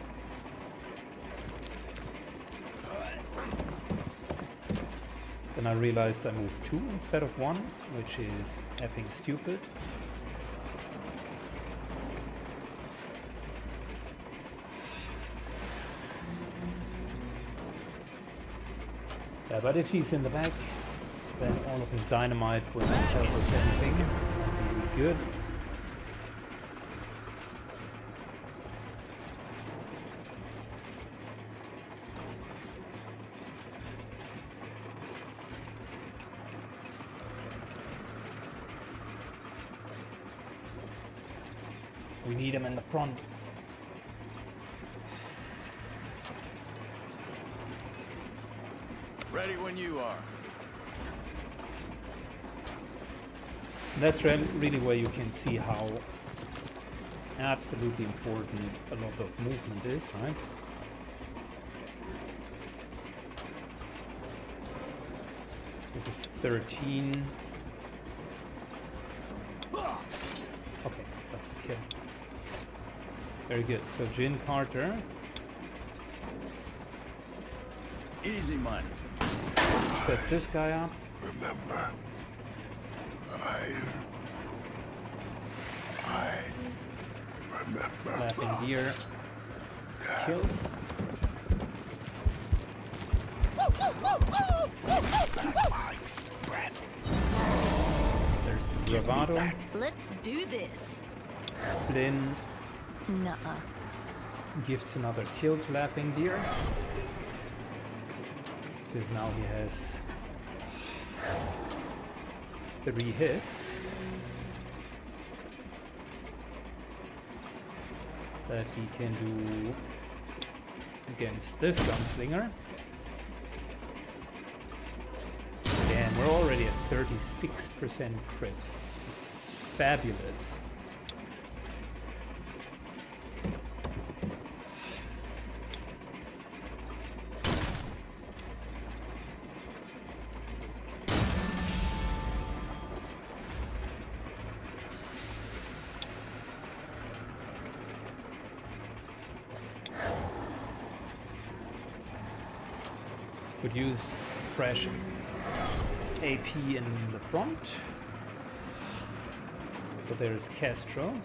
Then I realized I moved 2 instead of 1, which is effing stupid. But if he's in the back, then all of his dynamite will not help us anything. Really good. We need him in the front. Ready when you are. That's really where you can see how absolutely important a lot of movement is, right? This is 13. Okay, that's a kill. Very good. So Jin Carter. Easy money. Sets this guy up. Remember, I remember. Laughing Deer kills. My breath. There's the Bravado. Let's do this. Flynn Nuh-uh. gifts another kill to Laughing Deer. Because now he has 3 hits that he can do against this gunslinger. And we're already at 36% crit. It's fabulous. Would use fresh AP in the front. So there's Castro.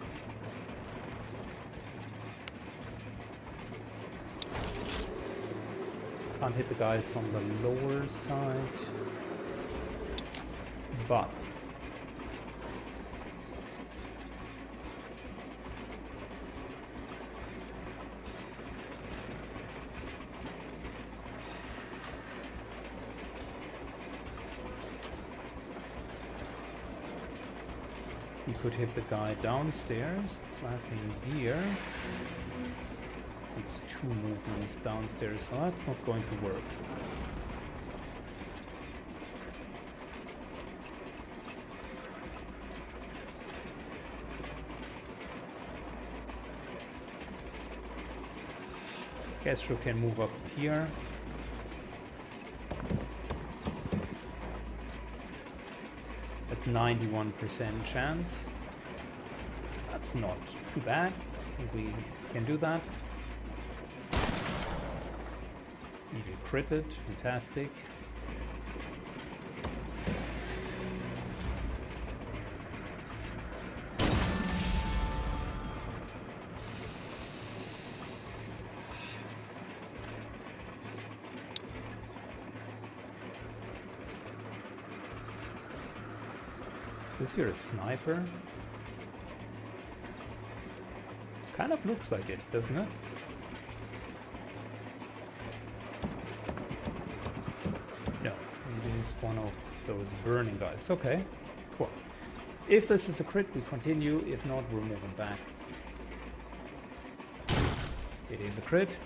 Can't hit the guys on the lower side. But he could hit the guy downstairs. Laughing Deer. It's 2 movements downstairs, so that's not going to work. Castro can move up here. That's 91% chance. That's not too bad. I think we can do that. Even critted, fantastic. this here a sniper? Kind of looks like it, doesn't it? No, it is one of those burning guys. Okay, cool. If this is a crit, we continue. If not, we're moving back. It is a crit.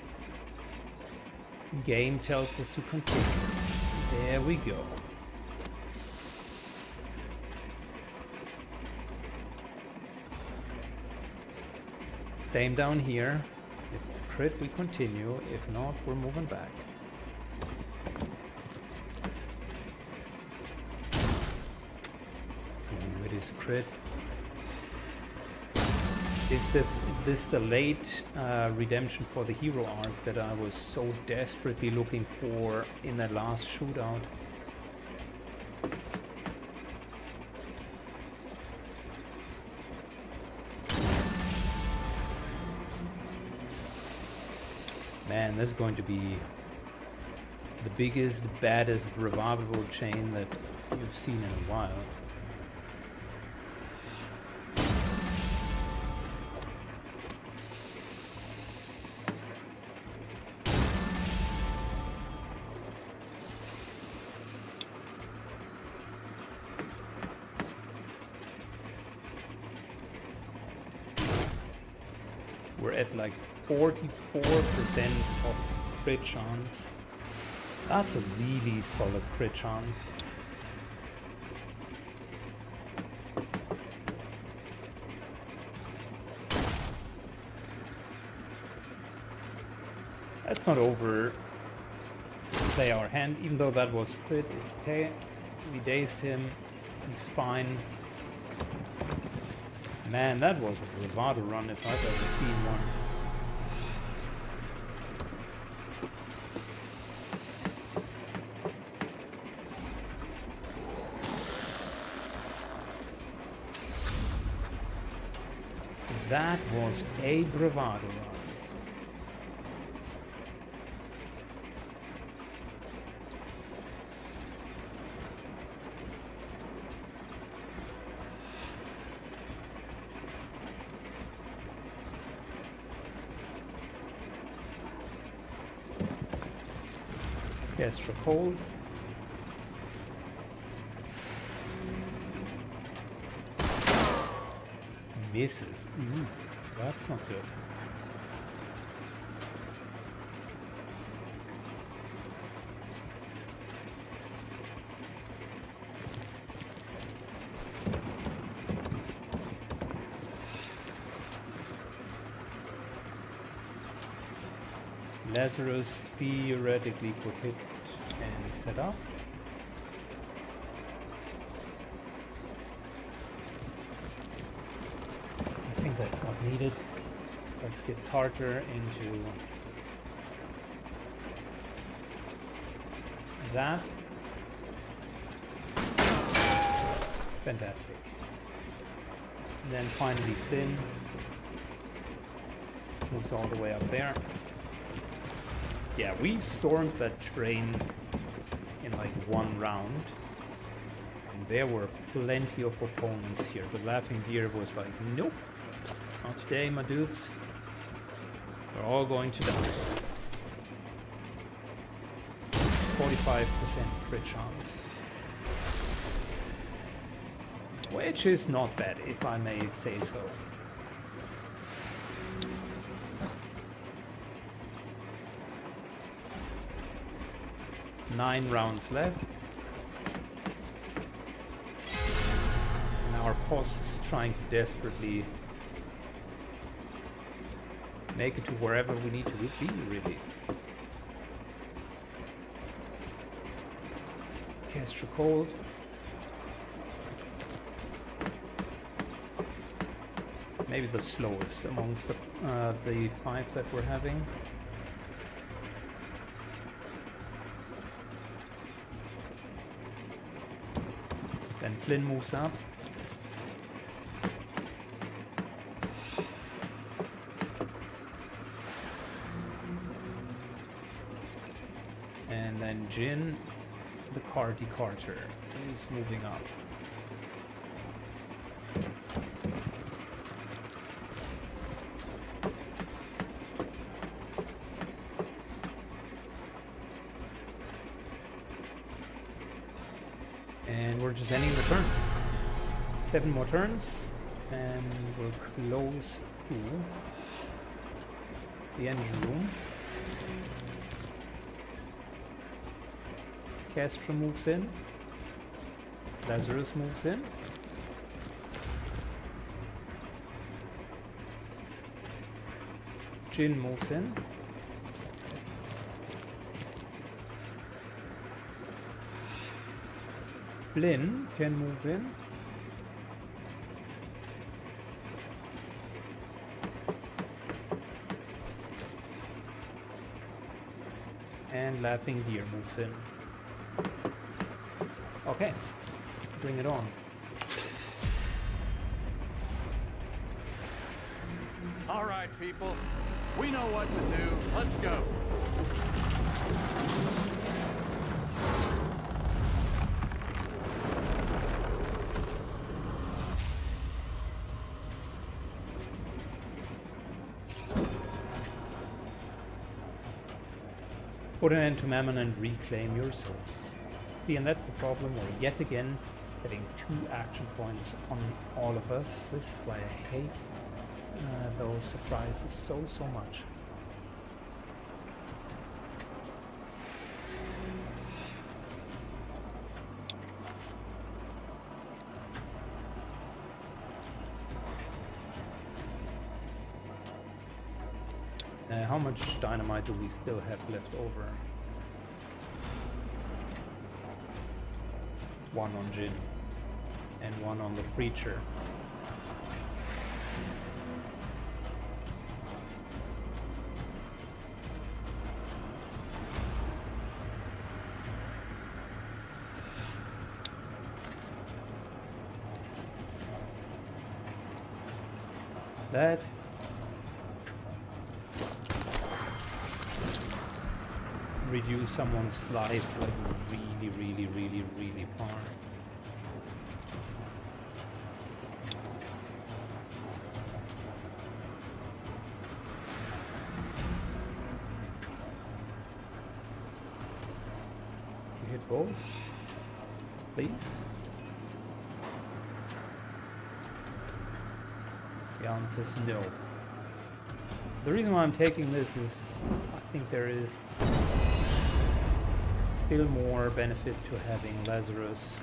Game tells us to continue. There we go. Same down here. If it's a crit, we continue. If not, we're moving back. Ooh, it is a crit. Is this the late redemption for the hero arc that I was so desperately looking for in that last shootout? Man, this is going to be the biggest, baddest revolver chain that you've seen in a while. We're at like 44% of crit chance. That's a really solid crit chance. Let's not overplay our hand, even though that was crit, it's okay. We dazed him, he's fine. Man, that was a bravado run if I've ever seen one. That was a bravado run. Extra cold. Misses. Ooh, that's not good. Lazarus theoretically could hit and set up. I think that's not needed. Let's get Carter into that. Fantastic. And then finally Flynn moves all the way up there. Yeah, we stormed that train in like one round, and there were plenty of opponents here, but Laughing Deer was like, nope, not today, my dudes. We're all going to die. 45% crit chance. Which is not bad, if I may say so. Nine rounds left. And our boss is trying to desperately make it to wherever we need to be, really. Castor Cold. Maybe the slowest amongst the five that we're having. Then Flynn moves up. And then Jin, the Carter, is moving up. And we're just ending the turn. 7 more turns, and we're close to the engine room. Castro moves in. Lazarus moves in. Jin moves in. Blinn can move in. And Laughing Deer moves in. Okay, bring it on. All right, people. We know what to do. Let's go. Put an end to Mammon and reclaim your souls. See, and that's the problem. We're yet again getting 2 action points on all of us. This is why I hate those surprises so much. How much dynamite do we still have left over? 1 on Jin and 1 on the Preacher. That's reduce someone's life like really far. You hit both, please. The answer is no. The reason why I'm taking this is I think there is still more benefit to having Lazarus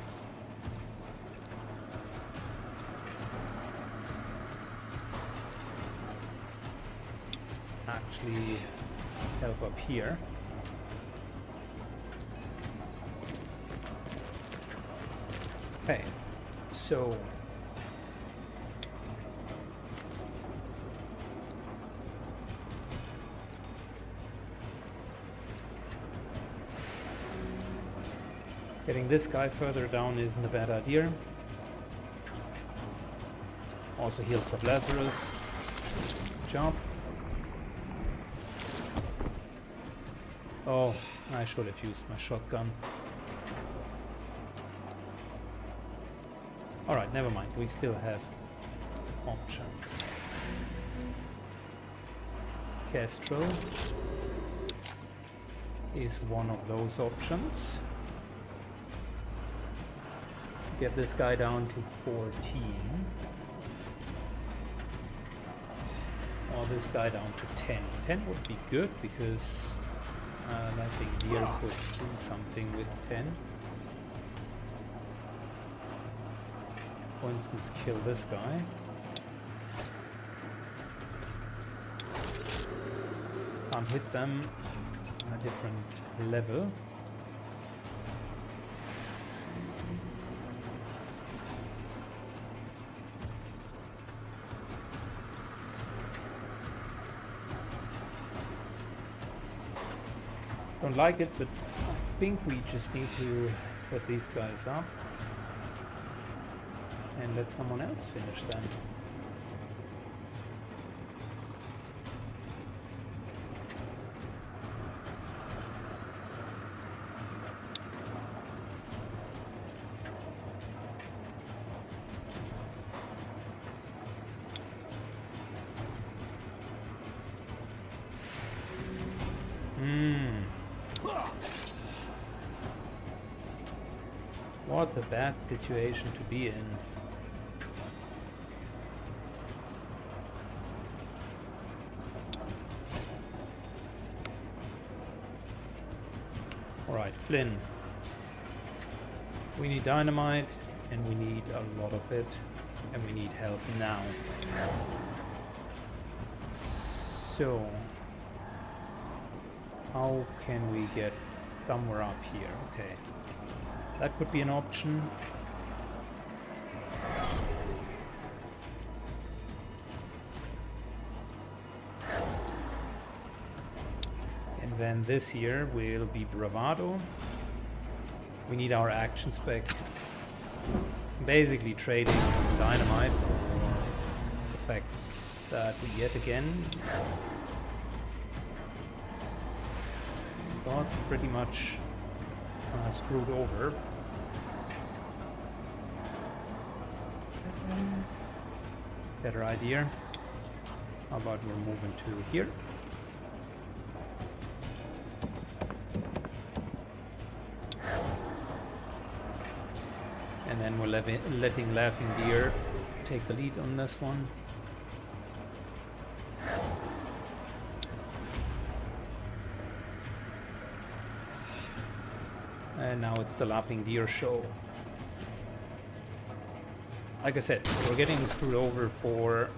actually help up here. Okay, so getting this guy further down isn't a bad idea. Also heals up Lazarus. Good job. Oh, I should have used my shotgun. Alright, never mind. We still have options. Castro is one of those options. Get this guy down to 14. Or this guy down to 10. 10 would be good because I think Deer could do something with 10. For instance, kill this guy. Can't hit them on a different level. Don't like it, but I think we just need to set these guys up and let someone else finish them. What a bad situation to be in. Alright, Flynn. We need dynamite, and we need a lot of it, and we need help now. So, how can we get somewhere up here? Okay, that could be an option. And then this here will be Bravado. We need our action spec. Basically trading dynamite for the fact that we yet again got pretty much screwed over. Better idea. How about we're moving to here? And then we're letting Laughing Deer take the lead on this one. And now it's the Laughing Deer show. Like I said, we're getting screwed over for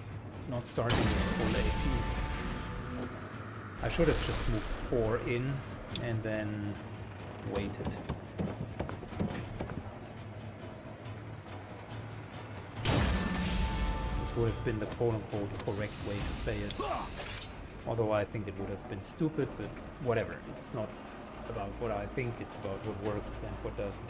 not starting with full AP. I should have just moved 4 in and then waited. This would have been the quote-unquote correct way to play it. Although I think it would have been stupid, but whatever. It's not about what I think, it's about what works and what doesn't.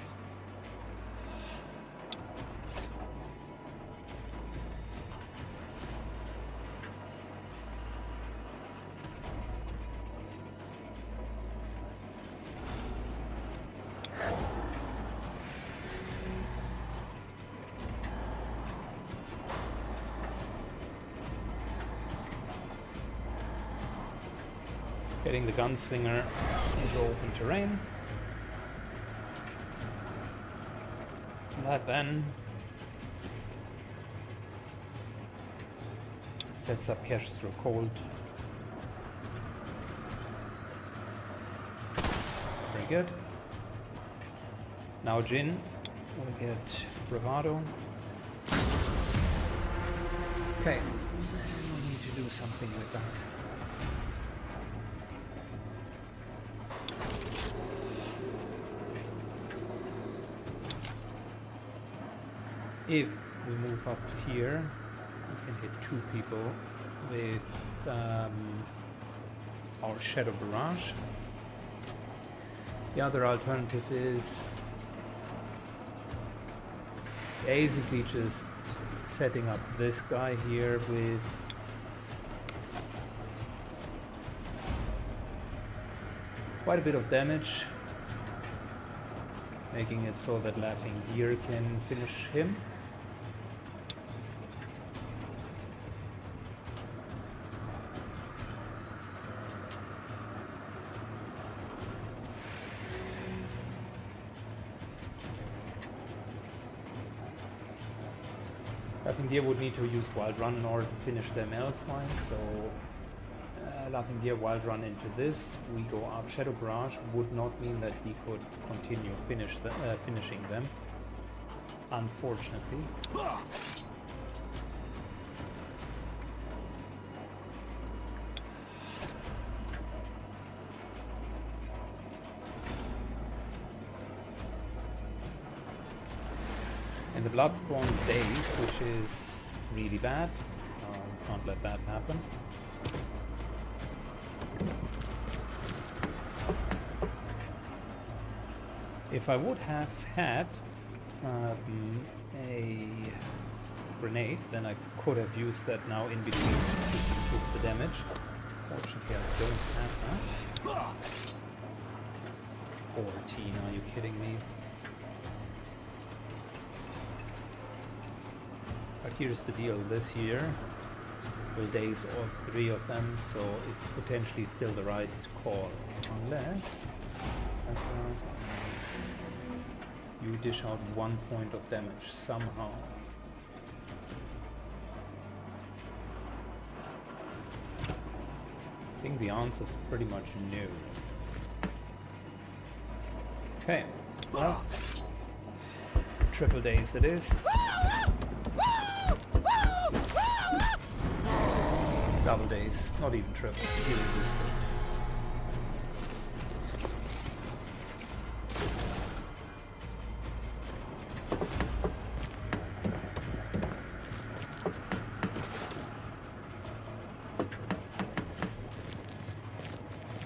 Getting the gunslinger into open terrain. That then sets up cash through cold. Very good. Now Jin will get Bravado. Okay, we need to do something with that. If we move up here, we can hit 2 people with our Shadow Barrage. The other alternative is basically just setting up this guy here with quite a bit of damage, making it so that Laughing Deer can finish him. Laughing Deer would need to use Wild Run in order to finish them elsewise, so Laughing Deer Wild Run into this, we go up. Shadow Barrage would not mean that he could continue finishing them, unfortunately. And the Bloodspawn is dazed, which is really bad. Can't let that happen. If I would have had a grenade, then I could have used that now in between to just improve the damage. Fortunately, I don't have that. 14, are you kidding me? But here's the deal, this here will daze all 3 of them, so it's potentially still the right call. Unless... You dish out 1 point of damage somehow. I think the answer is pretty much no. Okay, well, triple days it is. Double days, not even triple. He resisted.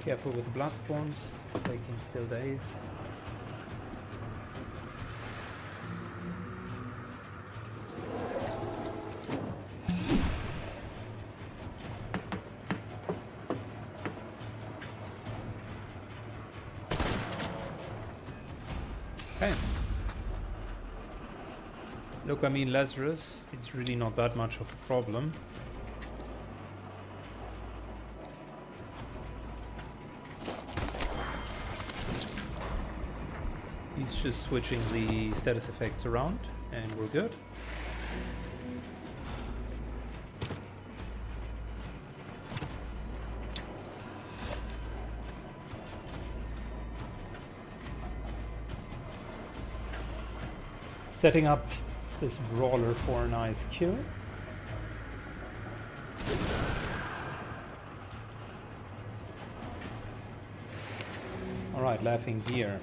Careful with the blood spawns, taking still days. Okay. Look, I mean, Lazarus, it's really not that much of a problem. He's just switching the status effects around, and we're good. Setting up this brawler for a nice kill. Alright, laughing deer.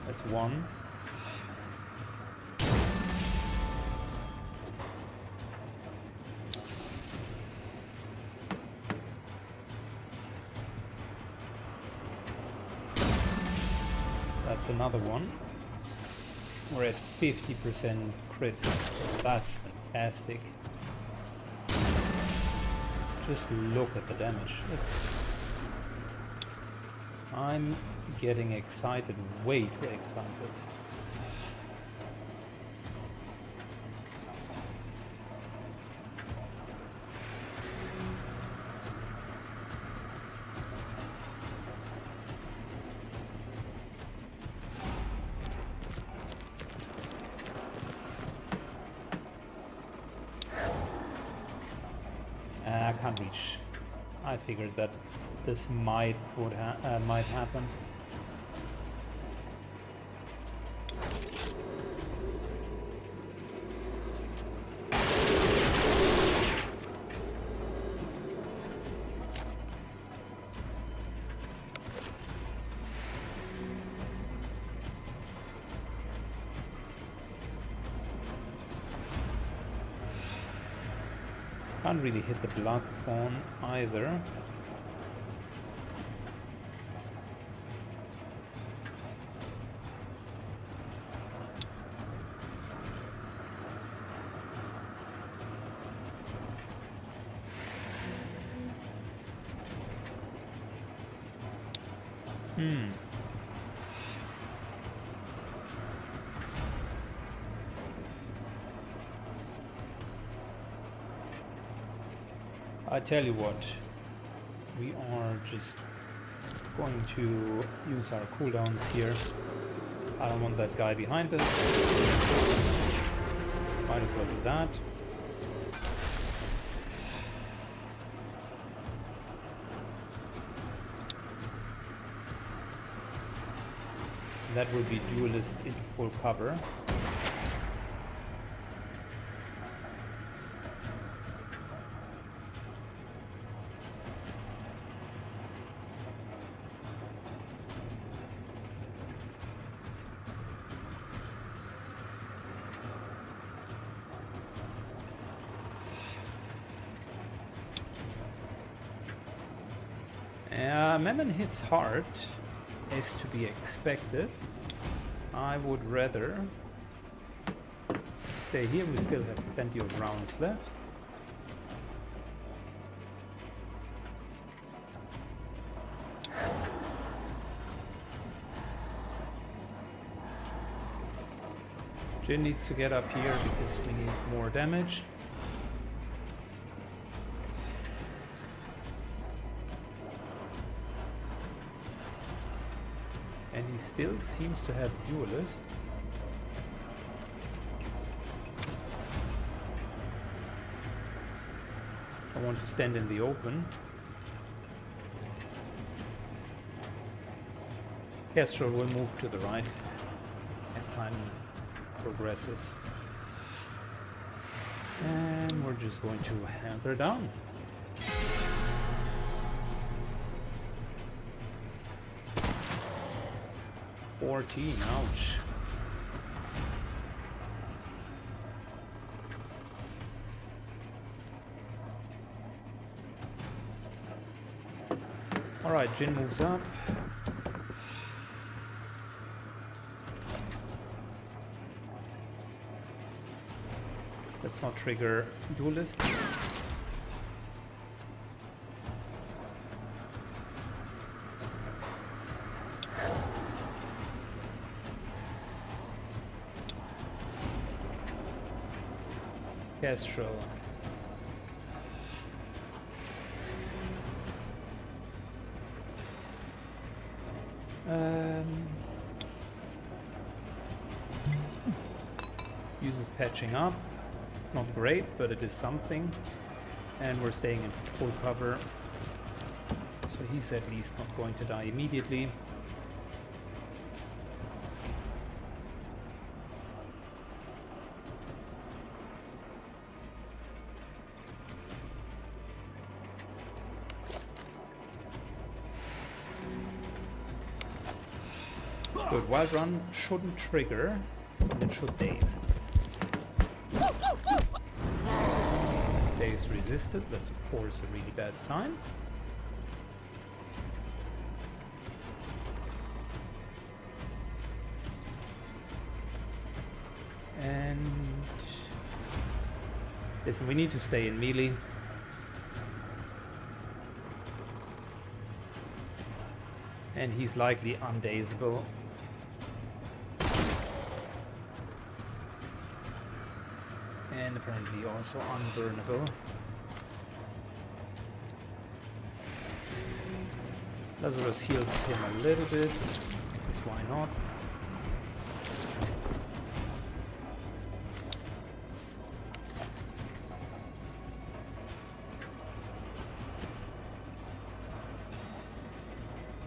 That's one. That's another one. We're at 50% crit. That's fantastic. Just look at the damage. I'm getting excited, way too excited. I can't reach. I figured that this might happen. Can't really hit the blood spawn either. I tell you what, we are just going to use our cooldowns here. I don't want that guy behind us. Might as well do that. That will be duelist into full cover. Mammon hits hard, is to be expected. I would rather stay here. We still have plenty of rounds left. Jin needs to get up here because we need more damage. And he still seems to have duelist. I want to stand in the open. Kestrel will move to the right as time progresses. And we're just going to hunker down. Ouch. Alright, Jin moves up. Let's not trigger duelist. Kestrel. Uses patching up. Not great, but it is something. And we're staying in full cover. So he's at least not going to die immediately. Good. Wild Run shouldn't trigger, and it should daze. Daze resisted, that's of course a really bad sign. And listen, we need to stay in melee. And he's likely undazable. And apparently also unburnable. Lazarus heals him a little bit, because why not?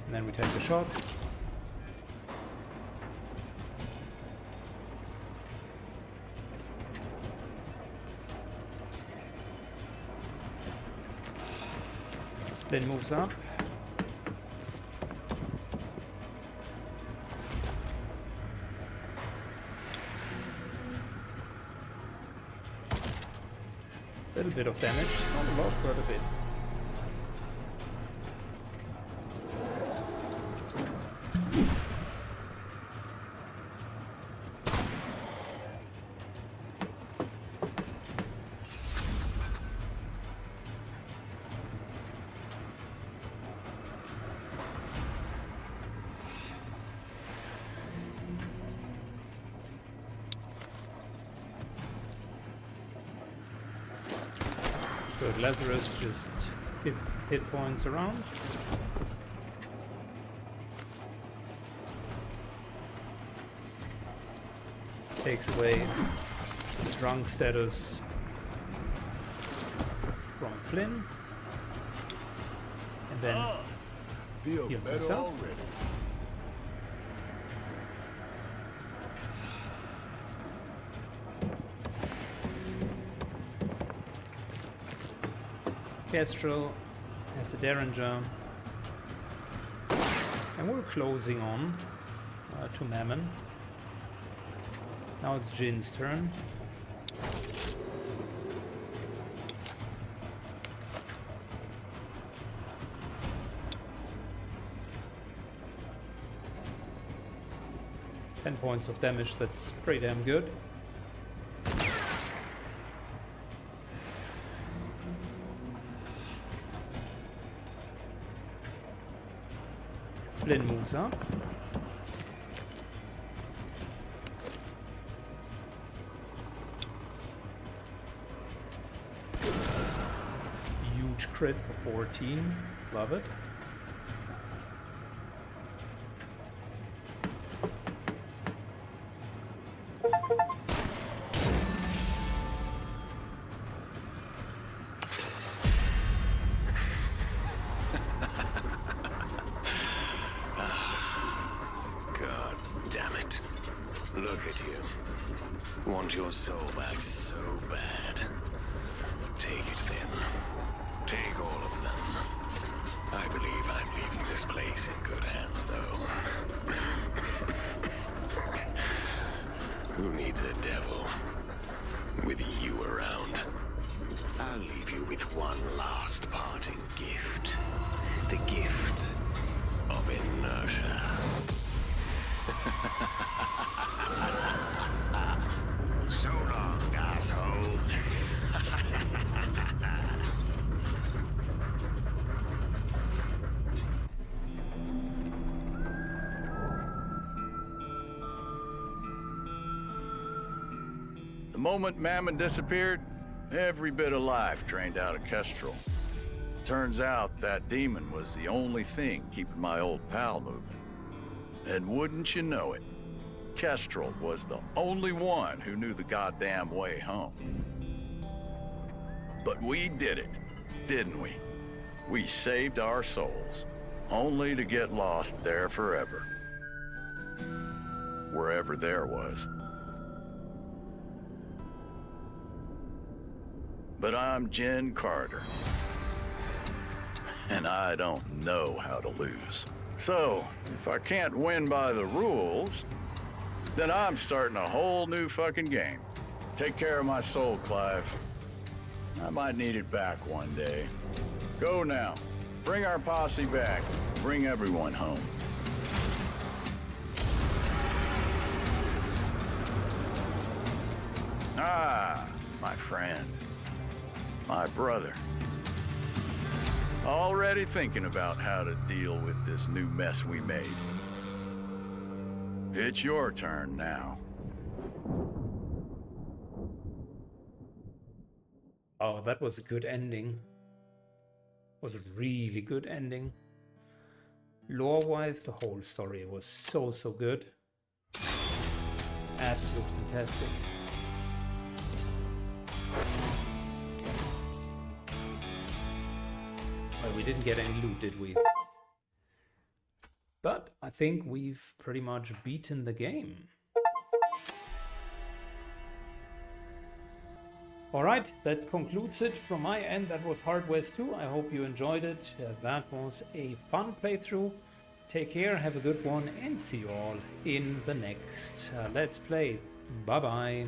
And then we take the shot. Then moves up. A little bit of damage, not a lot, but a bit. Good, Lazarus just hit points around. Takes away the drunk status from Flynn. And then feel heals better himself. already. Kestrel has a Derringer, and we're closing on to Mammon. Now it's Jin's turn. Ten points of damage, that's pretty damn good. Flynn moves up. Huge crit for 14. Love it. God damn it. Look at you. Want your soul back so bad. Take it then. Take all of them. I believe I'm leaving this place in good hands, though. Who needs a devil? With you around. I'll leave you with one last parting gift. The gift of inertia. So long, assholes. The moment Mammon disappeared, every bit of life drained out of Kestrel. Turns out that demon was the only thing keeping my old pal moving. And wouldn't you know it, Kestrel was the only one who knew the goddamn way home. But we did it, didn't we? We saved our souls, only to get lost there forever. Wherever there was. But I'm Jen Carter. And I don't know how to lose. So, if I can't win by the rules, then I'm starting a whole new fucking game. Take care of my soul, Clive. I might need it back one day. Go now. Bring our posse back. Bring everyone home. Ah, my friend. My brother. Already thinking about how to deal with this new mess we made. It's your turn now. Oh, that was a good ending. Was a really good ending. Lore-wise, the whole story was so good. Absolutely fantastic. Well, we didn't get any loot, did we? But I think we've pretty much beaten the game. Alright, that concludes it from my end. That was Hard West 2. I hope you enjoyed it. That was a fun playthrough. Take care, have a good one, and see you all in the next Let's Play. Bye bye.